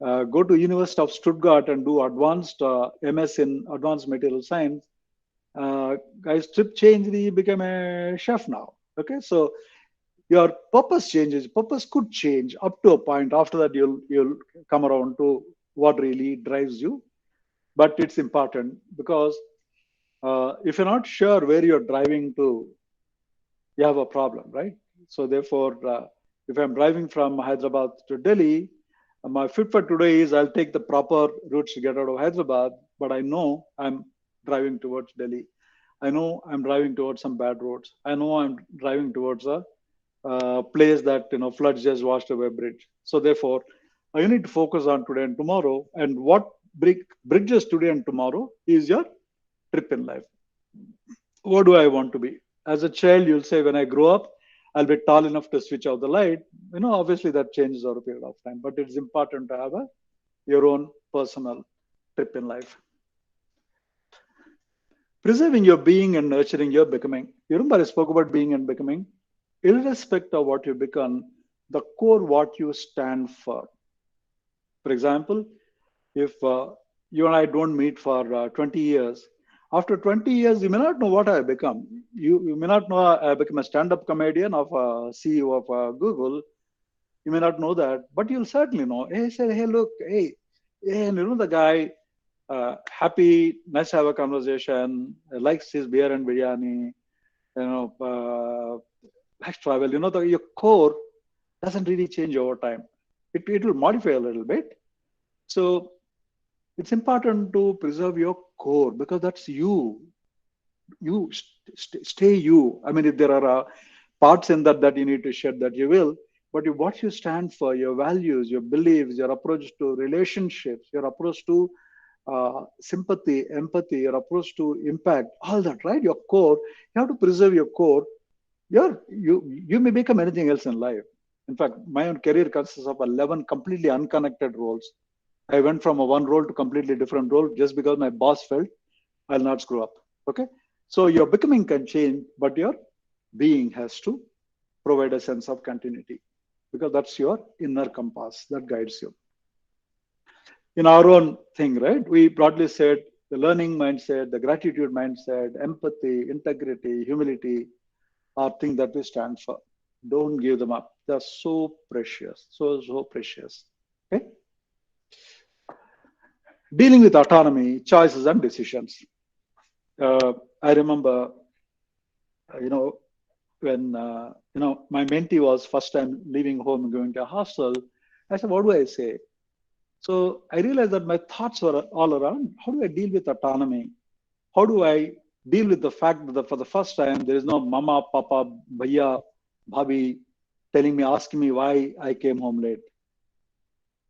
go to University of Stuttgart and do advanced MS in advanced material science. Guy's trip changed. He became a chef now. Okay, so your purpose changes. Purpose could change up to a point. After that, you'll come around to what really drives you. But it's important because if you're not sure where you're driving to, you have a problem, right? So therefore, if I'm driving from Hyderabad to Delhi, my fit for today is I'll take the proper routes to get out of Hyderabad, but I know I'm driving towards Delhi. I know I'm driving towards some bad roads. I know I'm driving towards a place that floods just washed away a bridge. So therefore, you need to focus on today and tomorrow. And what bridges today and tomorrow is your trip in life. What do I want to be? As a child, you'll say, when I grow up, I'll be tall enough to switch off the light. Obviously that changes over a period of time, but it's important to have your own personal trip in life. Preserving your being and nurturing your becoming. You remember I spoke about being and becoming. Irrespective of what you become, the core what you stand for. For example, if you and I don't meet for 20 years, after 20 years, you may not know what I become. You may not know I become a stand-up comedian of a CEO of Google. You may not know that, but you'll certainly know. Hey, say, hey, look, hey, and the guy, happy, nice to have a conversation, likes his beer and biryani, likes travel. Your core doesn't really change over time. It will modify a little bit. So it's important to preserve your core because that's you. You stay you. I mean, if there are parts in that you need to shed, that you will. But what you stand for, your values, your beliefs, your approach to relationships, your approach to sympathy, empathy, your approach to impact, all that, right? Your core, you have to preserve your core. You may become anything else in life. In fact, my own career consists of 11 completely unconnected roles. I went from one role to completely different role just because my boss felt I'll not screw up. Okay. So your becoming can change, but your being has to provide a sense of continuity because that's your inner compass that guides you. In our own thing, right? We broadly said the learning mindset, the gratitude mindset, empathy, integrity, humility are things that we stand for. Don't give them up. They're so precious, so precious. Okay. Dealing with autonomy, choices, and decisions. I remember, when my mentee was first time leaving home and going to a hostel, I said, what do I say? So I realized that my thoughts were all around, how do I deal with autonomy? How do I deal with the fact that for the first time, there is no mama, papa, bhaiya, bhabhi asking me why I came home late.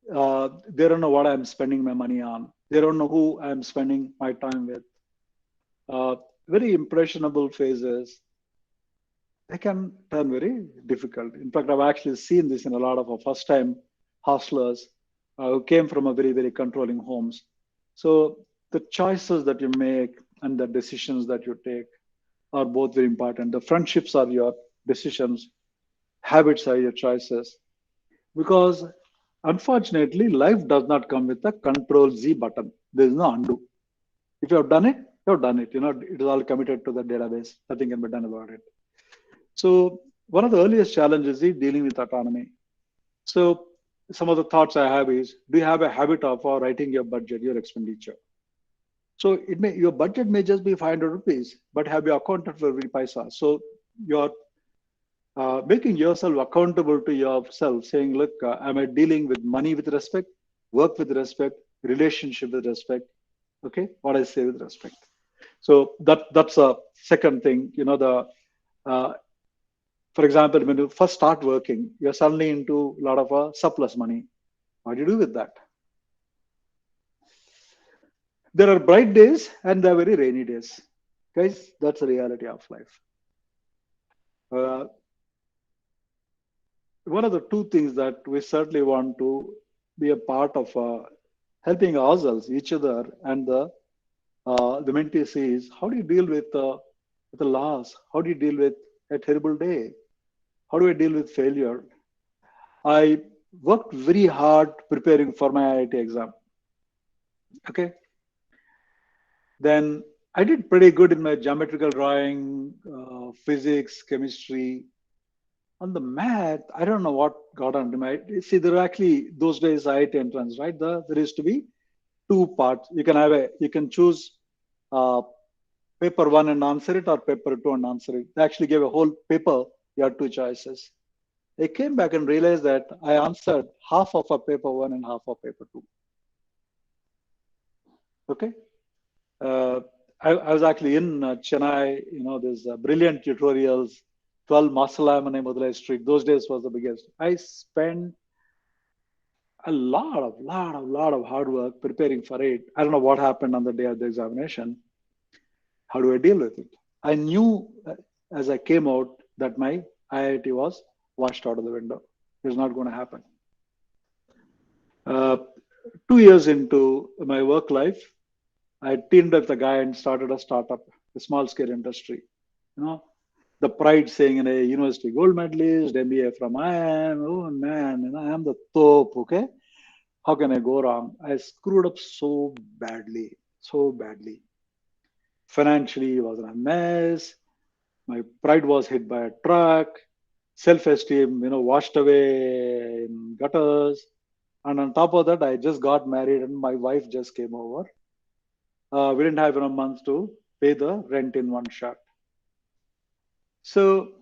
They don't know what I'm spending my money on. They don't know who I'm spending my time with. Very impressionable phases. They can turn very difficult. In fact, I've actually seen this in a lot of our first-time hostlers who came from a very, very controlling homes. So the choices that you make and the decisions that you take are both very important. The friendships are your decisions. Habits are your choices. Because unfortunately, life does not come with a Control Z button. There is no undo. If you have done it, you have done it. It is all committed to the database. Nothing can be done about it. So one of the earliest challenges is dealing with autonomy. So some of the thoughts I have is, do you have a habit of writing your budget, your expenditure? So your budget may just be 500 rupees, but have you accounted for every paisa? So you're making yourself accountable to yourself, saying, look, am I dealing with money with respect, work with respect, relationship with respect? Okay, what I say with respect. So that's a second thing. Uh, for example, when you first start working, you're suddenly into a lot of surplus money. What do you do with that? There are bright days and there are very rainy days. Guys, that's the reality of life. Uh, One of the two things that we certainly want to be a part of helping ourselves, each other, and the mentees is how do you deal with the loss? How do you deal with a terrible day? How do I deal with failure? I worked very hard preparing for my IIT exam. Okay, then I did pretty good in my geometrical drawing, physics, chemistry. On the math, I don't know what got onto my. See, there are actually those days IIT entrance, right? There used to be two parts. You can choose uh, paper one and answer it, or paper two and answer it. They actually gave a whole paper. You had two choices. I came back and realized that I answered half of a paper one and half of paper two. Okay. Uh, I was actually in Chennai. There's brilliant tutorials. 12 Masalamane Mudalai Street. Those days was the biggest. I spent a lot of hard work preparing for it. I don't know what happened on the day of the examination. How do I deal with it? I knew as I came out that my IIT was washed out of the window. It's not going to happen. Uh, 2 years into my work life, I teamed up with a guy and started a startup, a small scale industry. You know, the pride saying in a university gold medalist, MBA from IIM. Oh man, I'm the top. Okay, how can I go wrong? I screwed up so badly, so badly. Financially, it was a mess. My pride was hit by a truck. Self-esteem, washed away in gutters. And on top of that, I just got married and my wife just came over. We didn't have enough months to pay the rent in one shot. So,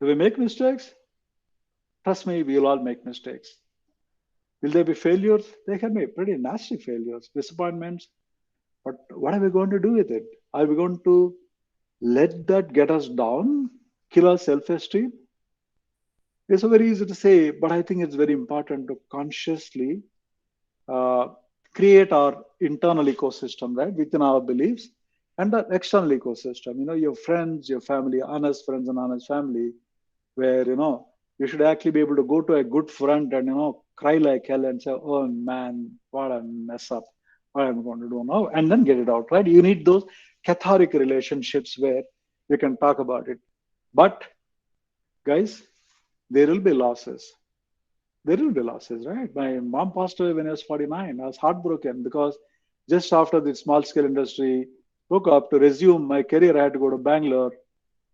do we make mistakes? Trust me, we'll all make mistakes. Will there be failures? There can be pretty nasty failures, disappointments. But what are we going to do with it? Are we going to let that get us down, kill our self esteem? It's very easy to say, but I think it's very important to consciously uh, create our internal ecosystem, right, within our beliefs and the external ecosystem. Your friends, your family, honest friends and honest family, where, you should actually be able to go to a good friend and, cry like hell and say, oh man, what a mess up. What am I going to do now? And then get it out, right? You need those cathartic relationships where you can talk about it. But guys, there will be losses. There will be losses, right? My mom passed away when I was 49. I was heartbroken because just after the small scale industry woke up to resume my career, I had to go to Bangalore.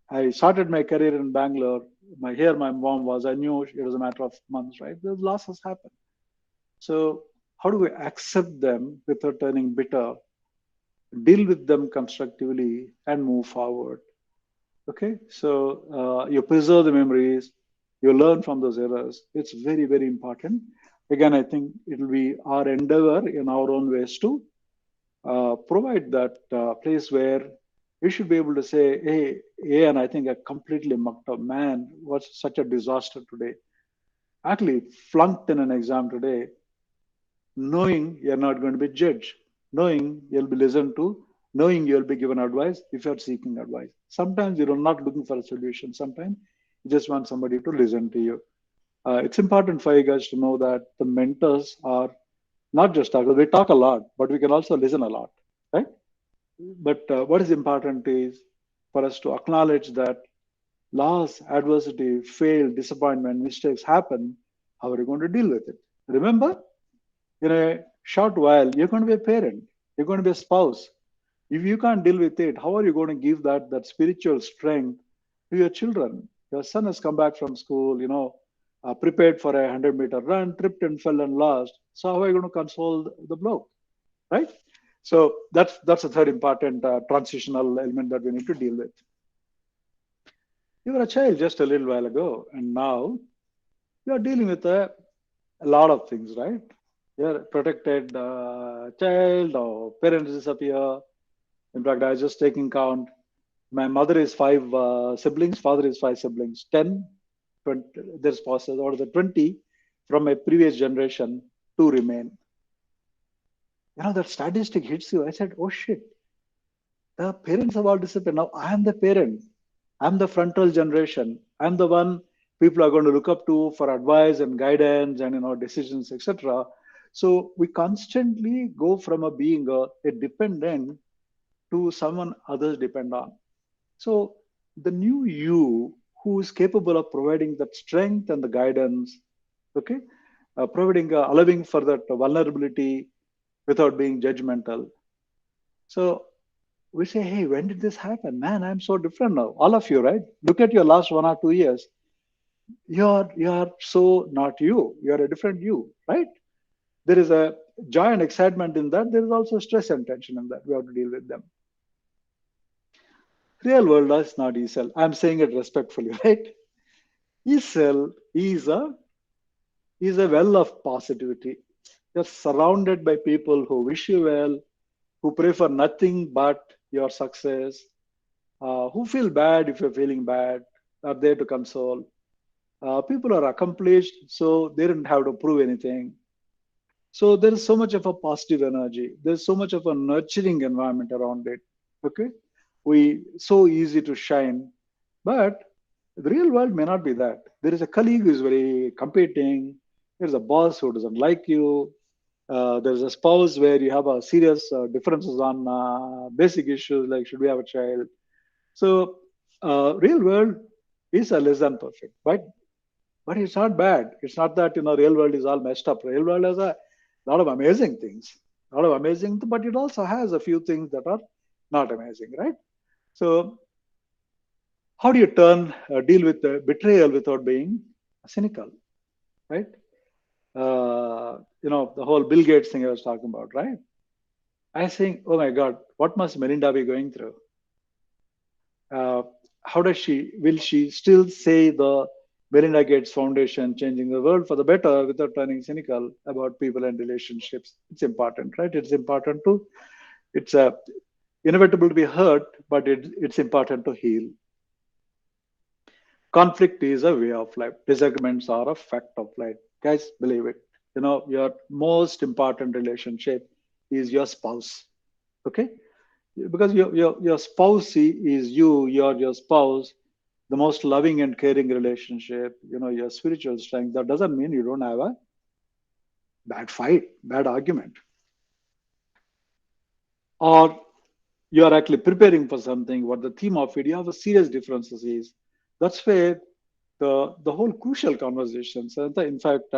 I started my career in Bangalore. My mom was. I knew it was a matter of months, right? Those losses happen. So how do we accept them without turning bitter, deal with them constructively, and move forward? Okay, so you preserve the memories, you learn from those errors. It's very, very important. Again, I think it will be our endeavor in our own ways to provide that place where we should be able to say, hey, yeah, and I think I completely mucked up. Man, what's such a disaster today. Actually, flunked in an exam today, knowing you're not going to be judged, knowing you'll be listened to, knowing you'll be given advice if you're seeking advice. Sometimes you're not looking for a solution. Sometimes you just want somebody to listen to you. It's important for you guys to know that the mentors are not just talk. We talk a lot, but we can also listen a lot, right? But what is important is for us to acknowledge that loss, adversity, fail, disappointment, mistakes happen. How are you going to deal with it? Remember, in a short while, you're going to be a parent, you're going to be a spouse. If you can't deal with it, how are you going to give that spiritual strength to your children? Your son has come back from school, prepared for a 100-meter run, tripped and fell and lost. So how are you going to console the bloke, right? So that's a third important transitional element that we need to deal with. You were a child just a little while ago, and now you are dealing with a lot of things, right? You're a protected child, or parents disappear. In fact, I was just taking count. My mother is five siblings, father is five siblings, 10, 20, there's spouses, or the 20 from a previous generation to remain. That statistic hits you. I said, oh shit, the parents have all disappeared. Now I am the parent. I'm the frontal generation. I'm the one people are going to look up to for advice and guidance and decisions, etc. So we constantly go from being a dependent to someone others depend on. So the new you who is capable of providing that strength and the guidance, okay, allowing for that vulnerability without being judgmental. So we say, hey, when did this happen? Man, I'm so different now. All of you, right? Look at your last 1 or 2 years. You're so not you. You're a different you, right? There is a joy and excitement in that. There is also stress and tension in that. We have to deal with them. Real world is not ESL. I'm saying it respectfully, right? ESL is a well of positivity. You're surrounded by people who wish you well, who pray for nothing but your success, who feel bad if you're feeling bad, are there to console. People are accomplished, so they didn't have to prove anything. So there is so much of a positive energy. There's so much of a nurturing environment around it. Okay, we so easy to shine, but the real world may not be that. There is a colleague who is very competing. There's a boss who doesn't like you. There's a spouse where you have a serious differences on basic issues like should we have a child. So real world is a less than perfect, but it's not bad. It's not that real world is all messed up. Real world has a lot of amazing things, but it also has a few things that are not amazing, right? So how do you deal with betrayal without being cynical, right? The whole Bill Gates thing I was talking about, right? I think, oh my God, what must Melinda be going through? How will she still say the Melinda Gates Foundation changing the world for the better without turning cynical about people and relationships? It's important, right? It's inevitable to be hurt, but it's important to heal. Conflict is a way of life. Disagreements are a fact of life. Guys, believe it. Your most important relationship is your spouse. Okay? Because your spouse is you, you're your spouse, the most loving and caring relationship, your spiritual strength. That doesn't mean you don't have a bad fight, bad argument. Or you're actually preparing for something, what the theme of it, you have a serious differences is. That's where the whole crucial conversations, in fact,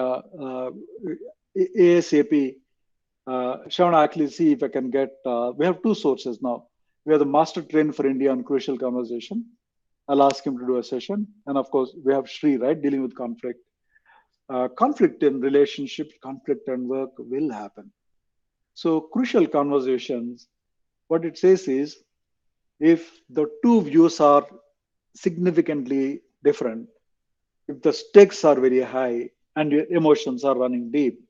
ASAP, Shravan, actually see if I can get, we have two sources now. We have the master trainer for India on crucial conversation. I'll ask him to do a session. And of course, we have Shri, right, dealing with conflict. Conflict in relationships, conflict and work will happen. So crucial conversations, what it says is, if the two views are significantly different, if the stakes are very high and your emotions are running deep,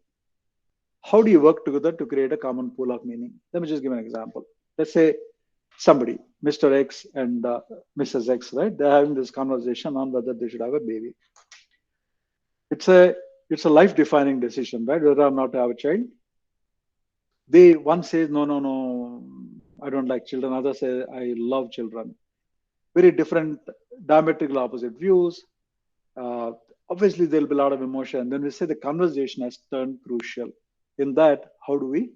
how do you work together to create a common pool of meaning? Let me just give an example. Let's say somebody, Mr. X and Mrs. X, right? They're having this conversation on whether they should have a baby. It's a life-defining decision, right? Whether or not to have a child. One says, no, I don't like children. Others say, I love children. Very different, diametrically opposite views. Obviously, there'll be a lot of emotion. Then we say the conversation has turned crucial. In that, how do we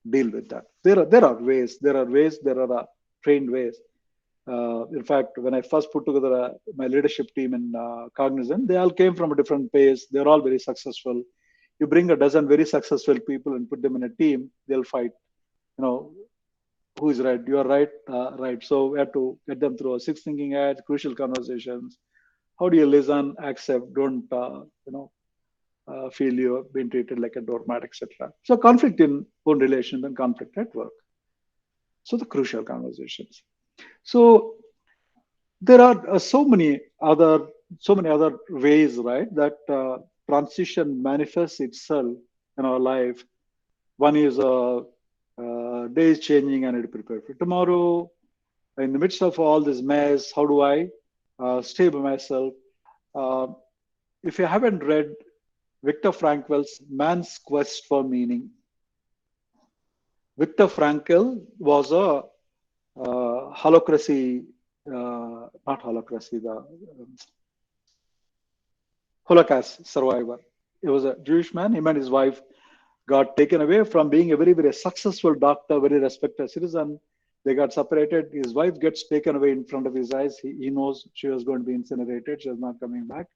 deal with that? There are ways. There are trained ways. In fact, when I first put together my leadership team in Cognizant, they all came from a different pace. They're all very successful. You bring a dozen very successful people and put them in a team, they'll fight. Who is right? You are right, right. So we have to get them through a six thinking ads, crucial conversations. How do you listen, accept, don't feel you're being treated like a doormat, etc. So conflict in own relation and conflict at work. So the crucial conversations. So there are so many other ways, right, that transition manifests itself in our life. One is day is changing, I need to prepare for tomorrow. In the midst of all this mess, how do I stay by myself? Uh, if you haven't read Viktor Frankl's Man's Quest for Meaning, Viktor Frankl was a holocracy, not holocracy, the Holocaust survivor. He was a Jewish man. Him and his wife got taken away from being a very, very successful doctor, very respected citizen. They got separated. His wife gets taken away in front of his eyes. He knows she was going to be incinerated. She was not coming back.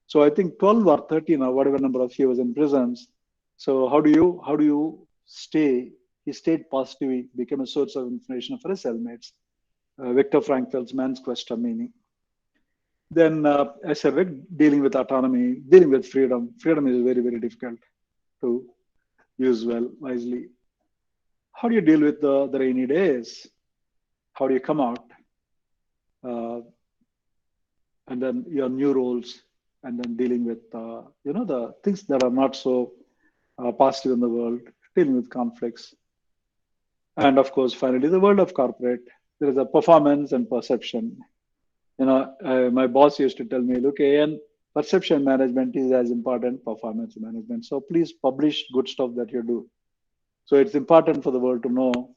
So I think 12 or 13 or whatever number of years in prisons. So how do you stay? He stayed positive. He became a source of information for his cellmates. Viktor Frankl's Man's Quest for Meaning. Then, as I said, dealing with autonomy, dealing with freedom. Freedom is very, very difficult to use well, wisely. How do you deal with the rainy days? How do you come out? And then your new roles, and then dealing with the things that are not so positive in the world, dealing with conflicts, and of course, finally, the world of corporate. There is a performance and perception. My boss used to tell me, look, Ian, perception management is as important performance management. So please publish good stuff that you do. So it's important for the world to know.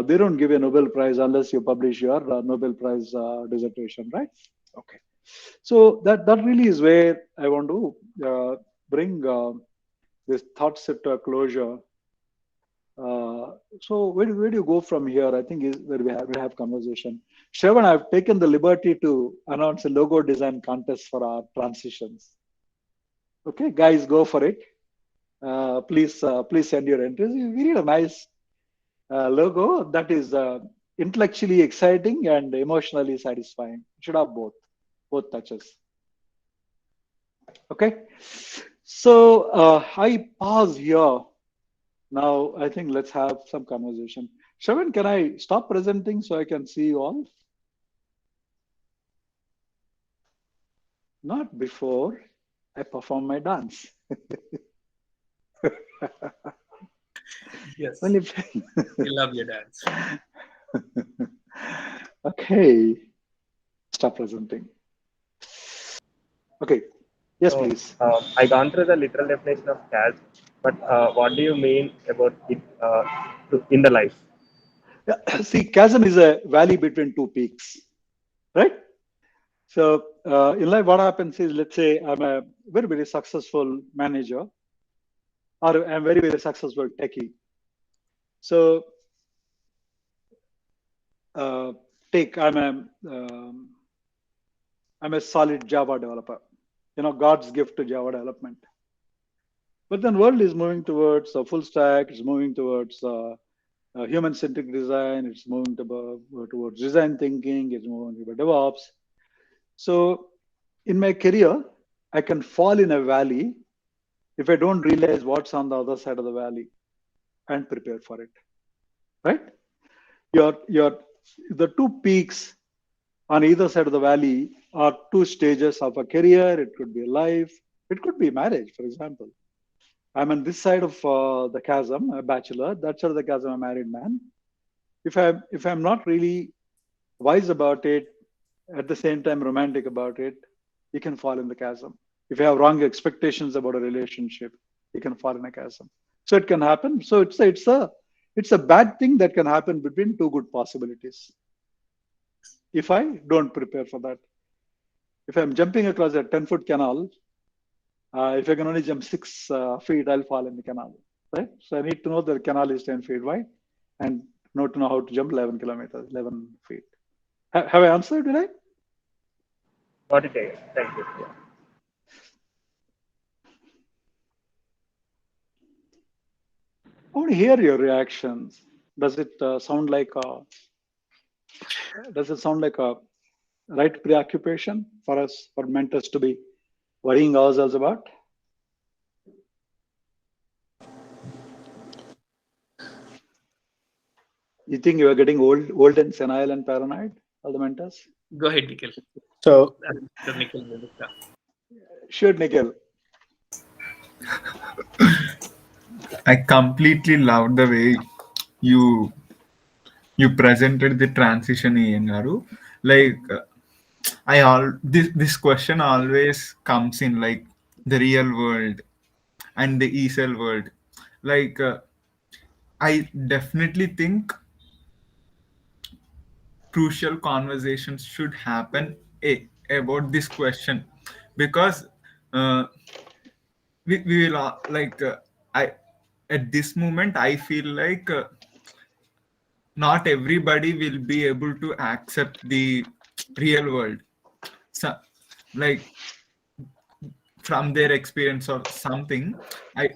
They don't give you a Nobel Prize unless you publish your Nobel Prize dissertation, right? Okay. So that really is where I want to bring this thought set to a closure. So where do you go from here? I think is where we have conversation. Shravan, I've taken the liberty to announce a logo design contest for our transitions. Okay, guys, go for it. Please send your entries. We need a nice logo that is intellectually exciting and emotionally satisfying. It should have both touches. Okay, so I pause here. Now I think let's have some conversation. Shravan, can I stop presenting so I can see you all? Not before I perform my dance. Yes, Only we love your dance. Okay, stop presenting. Okay, yes, So, please. I gone through the literal definition of chasm, but what do you mean about it in the life? Yeah, see, chasm is a valley between two peaks, right? So in life, what happens is, let's say I'm a very, very successful manager, or I'm very, very successful techie. So take I'm a solid Java developer. God's gift to Java development. But then world is moving towards a full stack. It's moving towards human-centric design. It's moving towards design thinking. It's moving to DevOps. So in my career, I can fall in a valley if I don't realize what's on the other side of the valley and prepare for it. Right? The two peaks on either side of the valley are two stages of a career. It could be life. It could be marriage, for example. I'm on this side of the chasm, a bachelor. That side of the chasm, a married man. If I'm not really wise about it, at the same time romantic about it, you can fall in the chasm. If you have wrong expectations about a relationship, you can fall in a chasm. So it can happen. So it's a bad thing that can happen between two good possibilities. If I don't prepare for that, if I'm jumping across a 10-foot canal, if I can only jump 6 feet, I'll fall in the canal, right? So I need to know that the canal is 10 feet wide and know how to jump 11 kilometers, 11 feet. Have I answered, did I? Got it, Ian. Thank you. Yeah. I want to hear your reactions. Does it sound like a right preoccupation for us, for mentors to be worrying ourselves about? You think you are getting old and senile and paranoid, all the mentors? Go ahead, Nikhil. So After Nikhil, Nandita. Sure, Nikhil. I completely love the way you you presented the transition, Ian Garu. Like this question always comes in like the real world and the ESL world. Like I definitely think crucial conversations should happen about this question because uh, we will I at this moment I feel like not everybody will be able to accept the real world, so like from their experience or something.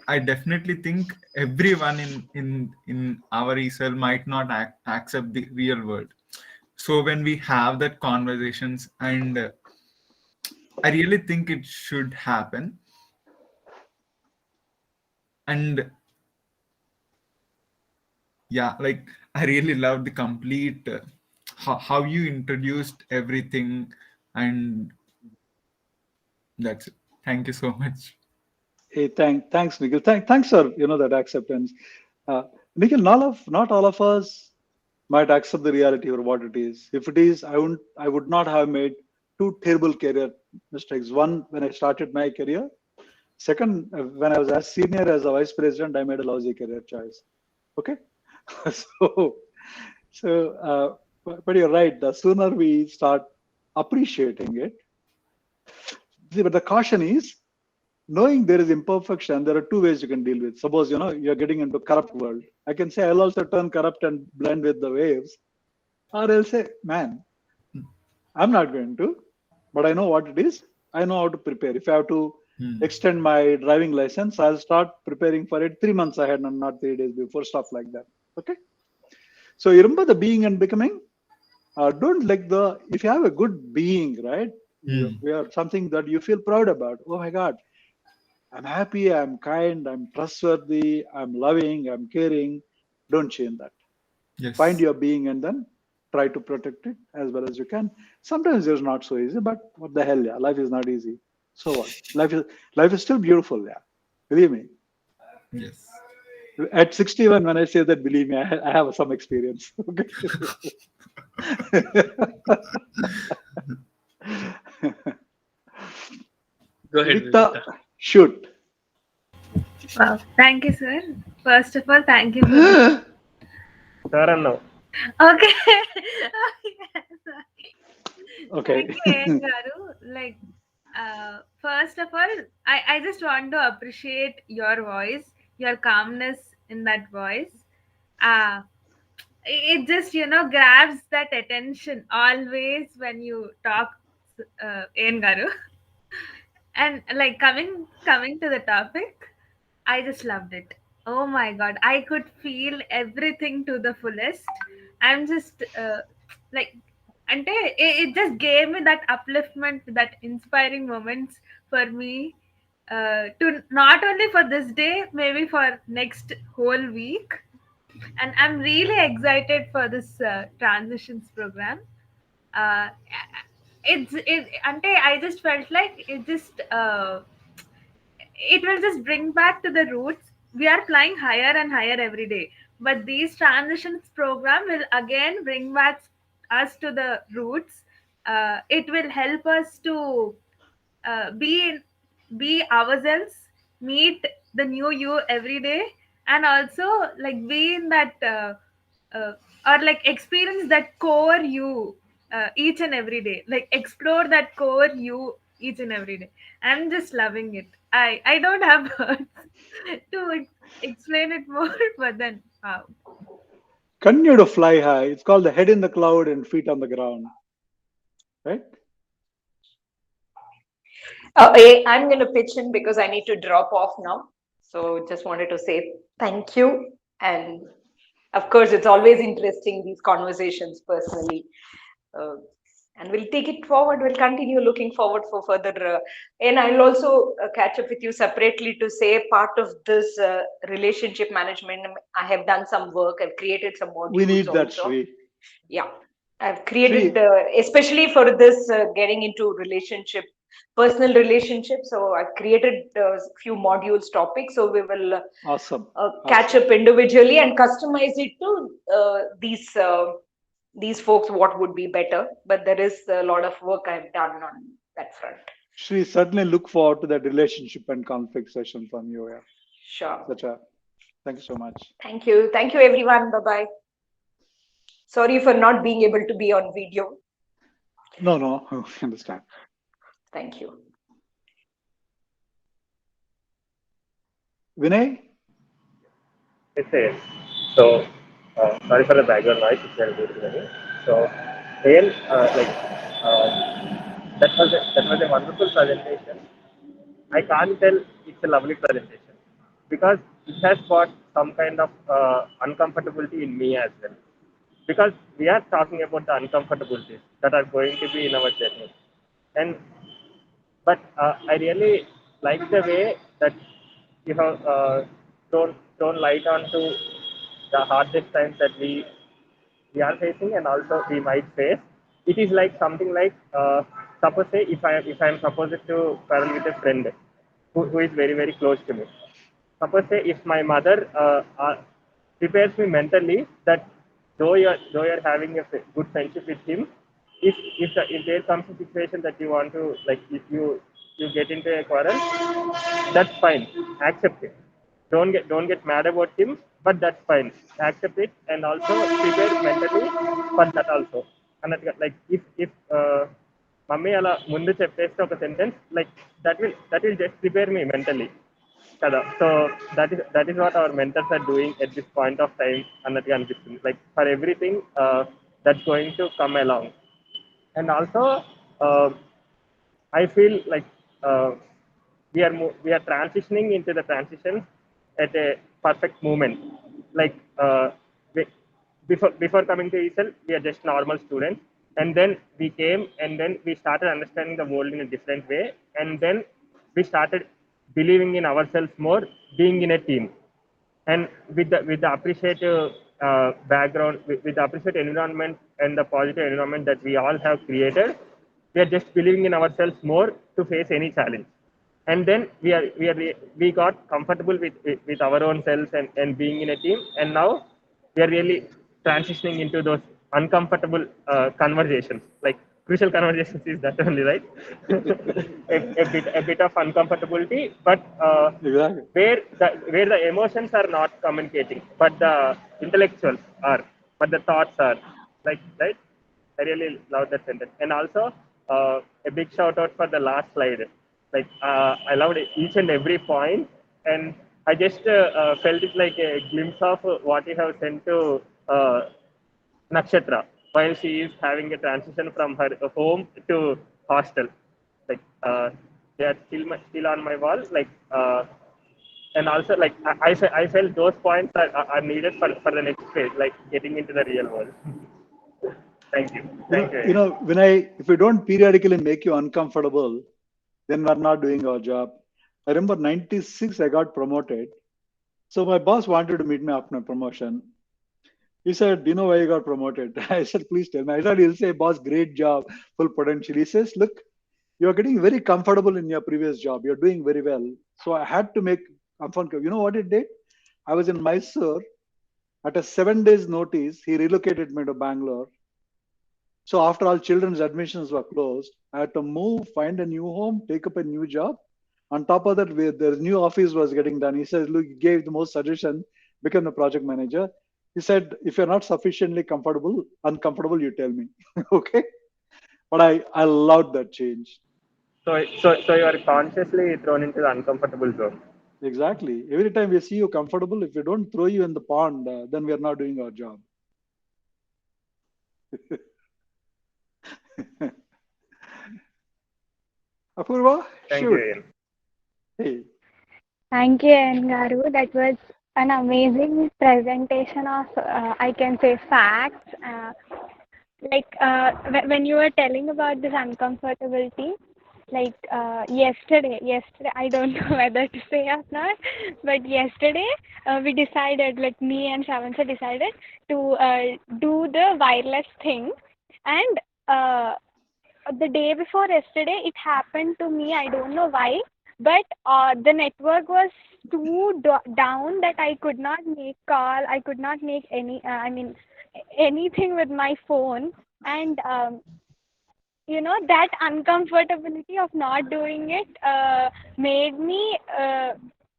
I definitely think everyone in our ESL might not accept the real world. So when we have that conversations, and I really think it should happen. And yeah, like I really love the complete how you introduced everything, and that's it. Thank you so much. Hey, thanks, Nikhil. Thanks for that acceptance. Uh, Nikhil, not all of us might accept the reality or what it is. If it is, I would not have made two terrible career mistakes. One, when I started my career. Second, when I was as senior as a vice president, I made a lousy career choice. Okay, so but you're right. The sooner we start appreciating it, see, but the caution is knowing there is imperfection. There are two ways you can deal with. Suppose you're getting into corrupt world. I can say I'll also turn corrupt and blend with the waves, or I'll say, man, I'm not going to, but I know what it is. I know how to prepare. If I have to extend my driving license, I'll start preparing for it 3 months ahead and not 3 days before, stuff like that. Okay. So you remember the being and becoming. Don't like if you have a good being, right? We are something that you feel proud about. Oh my God, I'm happy, I'm kind, I'm trustworthy, I'm loving, I'm caring. Don't change that. Find Yes. your being and then try to protect it as well as you can. Sometimes it's not so easy, but what the hell, yeah, life is not easy. So what? Life is still beautiful, yeah. Believe me. Yes. At 61, when I say that, believe me, I have some experience. Okay. Go ahead, Vikta, Nandita. shoot. Wow, thank you, sir. First of all, thank you for this. Sir, no. Okay. Thank Okay. you, Ian Garu. Like, first of all, I just want to appreciate your voice, your calmness in that voice. Uh, it just, grabs that attention always when you talk, Ian Garu. And like coming to the topic, I just loved it. Oh my god, I could feel everything to the fullest. I'm just like, and it just gave me that upliftment, that inspiring moments for me, to not only for this day, maybe for next whole week. And I'm really excited for this transitions program. Uh, I just felt like it will just bring back to the roots. We are flying higher and higher every day, but these transitions program will again bring back us to the roots. It will help us to uh, be be ourselves, meet the new you every day, and also like be in that or like experience that core you each and every day, like explore that core you each and every day. I'm just loving it. I don't have words to explain it more, but then wow. Continue to fly high. It's called the head in the cloud and feet on the ground, right? I'm going to pitch in because I need to drop off now. So just wanted to say thank you. And of course, it's always interesting, these conversations personally. Uh, and we'll take it forward. We'll continue looking forward for further, and I'll also catch up with you separately to say part of this relationship management. I have done some work. I've created some modules. We need that, also. Shri. Yeah, I've created Shri, especially for this getting into relationship, personal relationship. So I've created a few modules topics. So we will awesome. catch up individually and customize it to these folks what would be better. But there is a lot of work I've done on that front. Shri, certainly look forward to that relationship and conflict session from you. Yeah. Sure. Thank you so much. Thank you. Thank you, everyone. Bye bye. Sorry for not being able to be on video. No, I understand. Thank you. Vinay? Yes. So, sorry for the background noise. It's very good. So, again, that was a wonderful presentation. I can't tell it's a lovely presentation because it has got some kind of uncomfortability in me as well. Because we are talking about the uncomfortabilities that are going to be in our journey, and but I really like the way that you have thrown light onto the hardest times that we are facing and also we might face. It is like something like suppose say if I am supposed to travel with a friend who is very very close to me. Suppose say if my mother prepares me mentally that though you're having a good friendship with him, if there comes a situation that you want to like if you get into a quarrel, that's fine, accept it, don't get mad about him, but that's fine, accept it and also prepare mentally for that also. And like if mummy అలా ముందు చెప్పేస్తే ఒక sentence like that will just prepare me mentally కదా. So that is what our mentors are doing at this point of time అన్నట్టుగా అనిపిస్తుంది, like for everything that's going to come along. And also I feel like we are transitioning into the transitions at a perfect moment. Like before coming to ESL, we are just normal students, and then we came, and then we started understanding the world in a different way, and then we started believing in ourselves more, being in a team, and with the appreciative background, with the appreciative environment and the positive environment that we all have created, we are just believing in ourselves more to face any challenge. And then we got comfortable with our own selves and being in a team, and now we are really transitioning into those uncomfortable conversations, like crucial conversations is that only, right? a bit of uncomfortability, but Exactly. where the emotions are not communicating, but the intellectuals are, but the thoughts are, like, right? I really love that sentence. And also a big shout out for the last slide. Like I loved each and every point, and I just felt it like a glimpse of what you have sent to Nakshatra while she is having a transition from her home to hostel. Like they are still on my wall. Like and also like I felt those points are needed for the next phase, like getting into the real world. Thank you. Thank you. Vinay, if we don't periodically make you uncomfortable, then we're not doing our job. I remember 96, I got promoted. So my boss wanted to meet me after my promotion. He said, "Do you know why you got promoted?" I said, "Please tell me." I thought he'll say, "Boss, great job, full potential." He says, "Look, you're getting very comfortable in your previous job. You're doing very well." So I had to make comfort. You know what it did? I was in Mysore. At a 7 days notice, he relocated me to Bangalore. So after all children's admissions were closed, I had to move, find a new home, take up a new job. On top of that, the new office was getting done. He says, "Look, he gave the most suggestion, become the project manager." He said, "If you're not sufficiently uncomfortable, you tell me." Okay. But I loved that change. So you are consciously thrown into the uncomfortable zone. Exactly. Every time we see you comfortable, if we don't throw you in the pond, then we are not doing our job. Apurva, Thank shoot. you, Ian. Hey. Thank you, Garu. That was an amazing presentation of, I can say, facts. like when you were telling about this uncomfortability, like yesterday I don't know whether to say or not, but yesterday we decided, like me and Shravan sir decided to do the wireless thing, and the day before yesterday it happened to me. I don't know why, but the network was too down that I could not make call, I could not make any I mean anything with my phone. And that uncomfortability of not doing it made me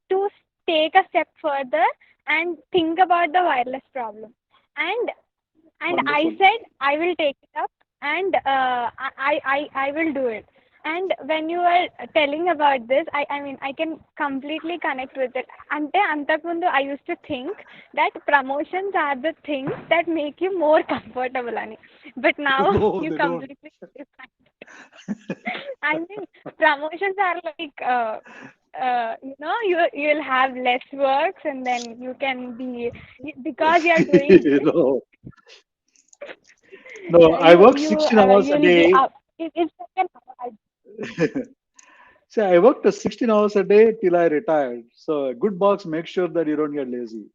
to take a step further and think about the wireless problem. And and I Wonderful. said I will take it up, and I will do it. And when you were telling about this, I mean I can completely connect with it. Ante antakundu I used to think that promotions are the things that make you more comfortable, Ani. But now No, you they don't. completely I mean, promotions are like, you'll have less works, and then you can be, because you're doing this, No, no, I work 16 hours a you'll be day. up. It's like an award. See, I worked 16 hours a day till I retired. So a good boss makes sure that you don't get lazy.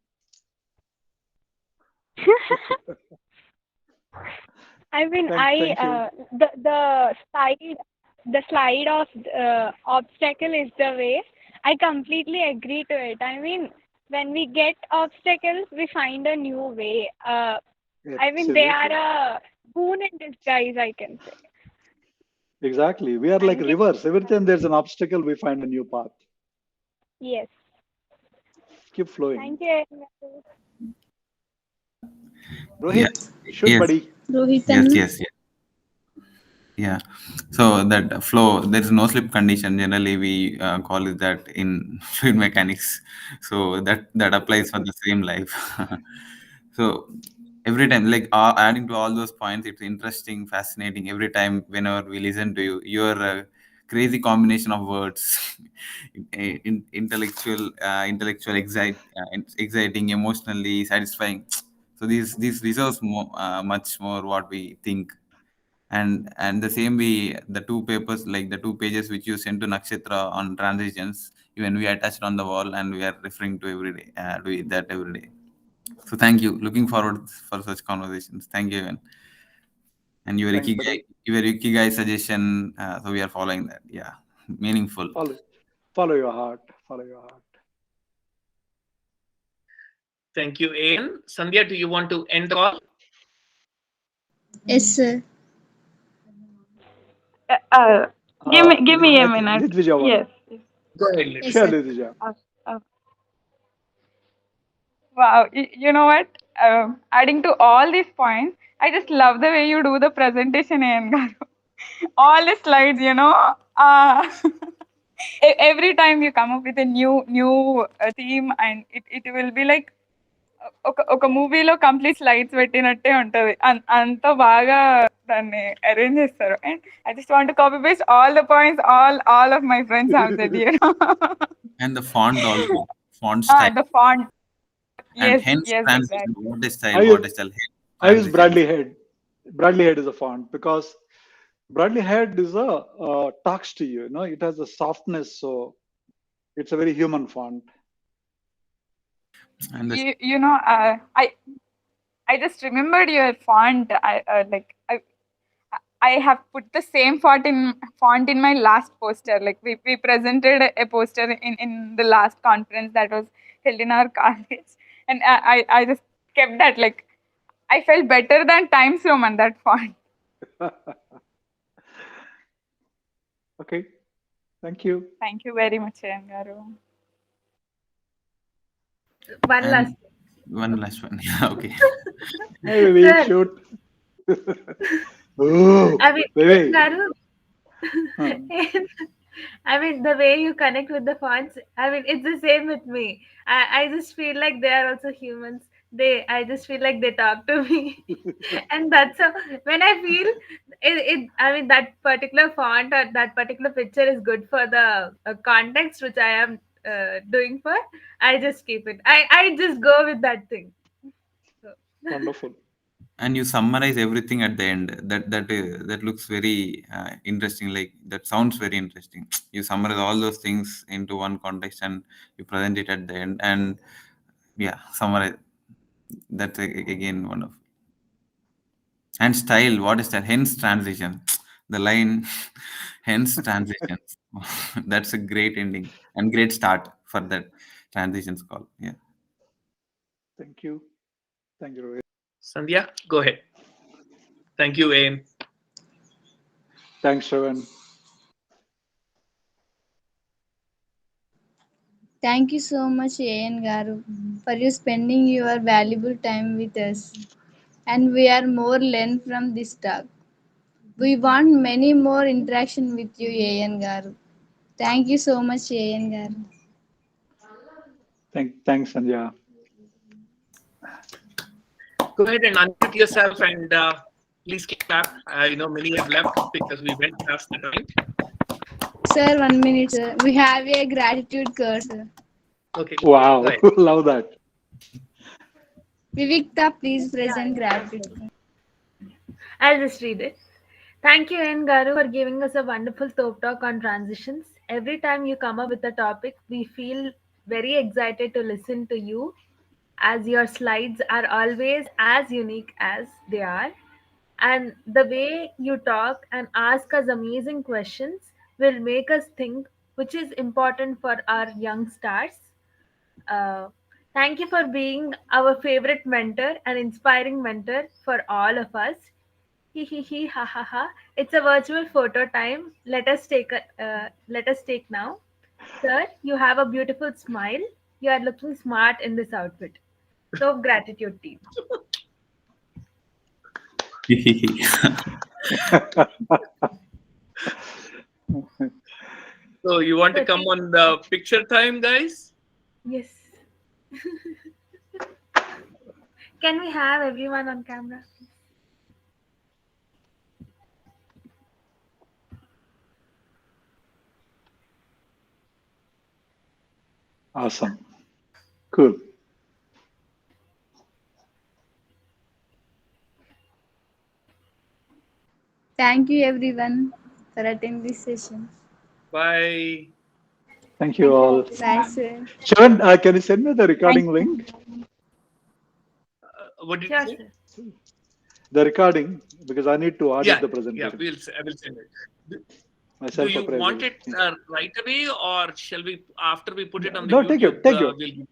I mean, Thank you. the slide of obstacle is the way. I completely agree to it. I mean, when we get obstacles, we find a new way. I mean, they are Absolutely. a boon in disguise, I can say. Exactly. We are like Thank you. rivers. Every time there's an obstacle, we find a new path. Yes. Keep flowing. Thank you. Yeah. Rohit, shoot, Yes. buddy. Yes. Yes. Yes. Yeah. So that flow, there is no slip condition. Generally, we call it that in fluid mechanics. So that applies for the same life. So every time, like adding to all those points, it's interesting, fascinating. Every time, whenever we listen to you, your crazy combination of words, intellectual, exciting, emotionally satisfying. So these deserves more, much more what we think. And the same way, the two papers, like the two pages which you sent to Nakshatra on transitions, even we attached on the wall, and we are referring to every day, to that every day. So thank you. Looking forward for such conversations. Thank you, even. And Thanks, buddy. your ikigai suggestion. So we are following that. Yeah, meaningful. Follow, follow your heart. Follow your heart. Thank you, Ian. Sandhya, do you want to end the call? Yes, sir. Uh, uh, give me a I think minute. Nitvija won. Yes. Go ahead, Yes, Sure, sir. Litvija. Nitvija. Uh, uh, wow. You know what? Adding to all these points, I just love the way you do the presentation, Ian Garu. All the slides, every time you come up with a new theme, and it will be like ఒక మూవీలో complete slides పెట్టినట్టే ఉంటది. అంత బాగా దాన్ని arrange చేస్తారు. And I just want to copy paste all the points all of my friends have said here. And the font also, font style, The font. and Yes, hence yes, transition. exactly. What is style? I What is style? Hence I use transitions. Bradley Head. Bradley Head is a font because Bradley Head is a talks to you. You know, it has a softness, so it's a very human font. And the I just remembered your font. I have put the same font in my last poster. Like we presented a poster in the last conference that was held in our college, and I just kept that. Like I felt better than Times Roman, that font. Okay, thank you. Thank you very much, Garu. One and last. one last one. Yeah. Okay. Hey, baby, Sir, shoot. Oh, I mean, baby. Garu, Huh. I mean, the way you connect with the fonts, I mean, it's the same with me. I just feel like they are also humans. I just feel like they talk to me. And that's how, when I feel I mean, that particular font or that particular picture is good for the context which I am doing for, I just keep it. I just go with that thing. So, Wonderful. and you summarize everything at the end. That looks very interesting. Like, that sounds very interesting. You summarize all those things into one context and you present it at the end. And yeah, summarize. That's again one of. And style, what is that? Hence transition. The line, hence transitions. That's a great ending and great start for that transitions call. Yeah. Thank you. Thank you, Rohit. Sandhya, go ahead. Thank you, Aim. Thanks, Shravan. Thank you so much, A.N. Garu, for you spending your valuable time with us. And we are more learn from this talk. We want many more interaction with you, A.N. Garu. Thank you so much, A.N. Garu. Thanks, Sandhya. Go ahead and unmute yourself and please clap. I know many have left because we went past the time. Sir, 1 minute, sir. We have a gratitude card, sir. Okay. Wow, Right. love that. Vivikta, please present gratitude. I'll just read it. Thank you, N. Garu, for giving us a wonderful Thop talk on transitions. Every time you come up with a topic, we feel very excited to listen to you, as your slides are always as unique as they are. And the way you talk and ask us amazing questions will make us think, which is important for our young stars. Uh, Thank you for being our favorite mentor and inspiring mentor for all of us. He he ha ha ha. It's a virtual photo time. Let us take now. Sir, you have a beautiful smile. You are looking smart in this outfit. So gratitude team. So you want to So come on the picture time, guys? yes. Can we have everyone on camera? Awesome. Cool. Thank you, everyone, for attending this session. Bye. Thank you all. Bye, sir. Shravan, can you send me the recording Thank link? you. What did you Sure, say? sir. The recording, because I need to Yeah, audit the yeah. presentation. I will send it. Do Myself you want appraisal. it right away, or shall we, after we put it on the No, take YouTube, it. Take we'll it. give it?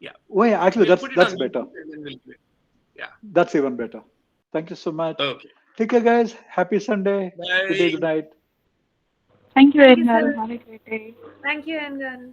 Yeah, Wait, actually, we'll put it that's on better. YouTube and then we'll give it. Yeah. That's even better. Thank you so much. Okay. Take care, guys. Happy Sunday. Good day, Bye. good night. Thank you, Thank you, Edgar. sir. Have a great day. Thank you, N. Garu.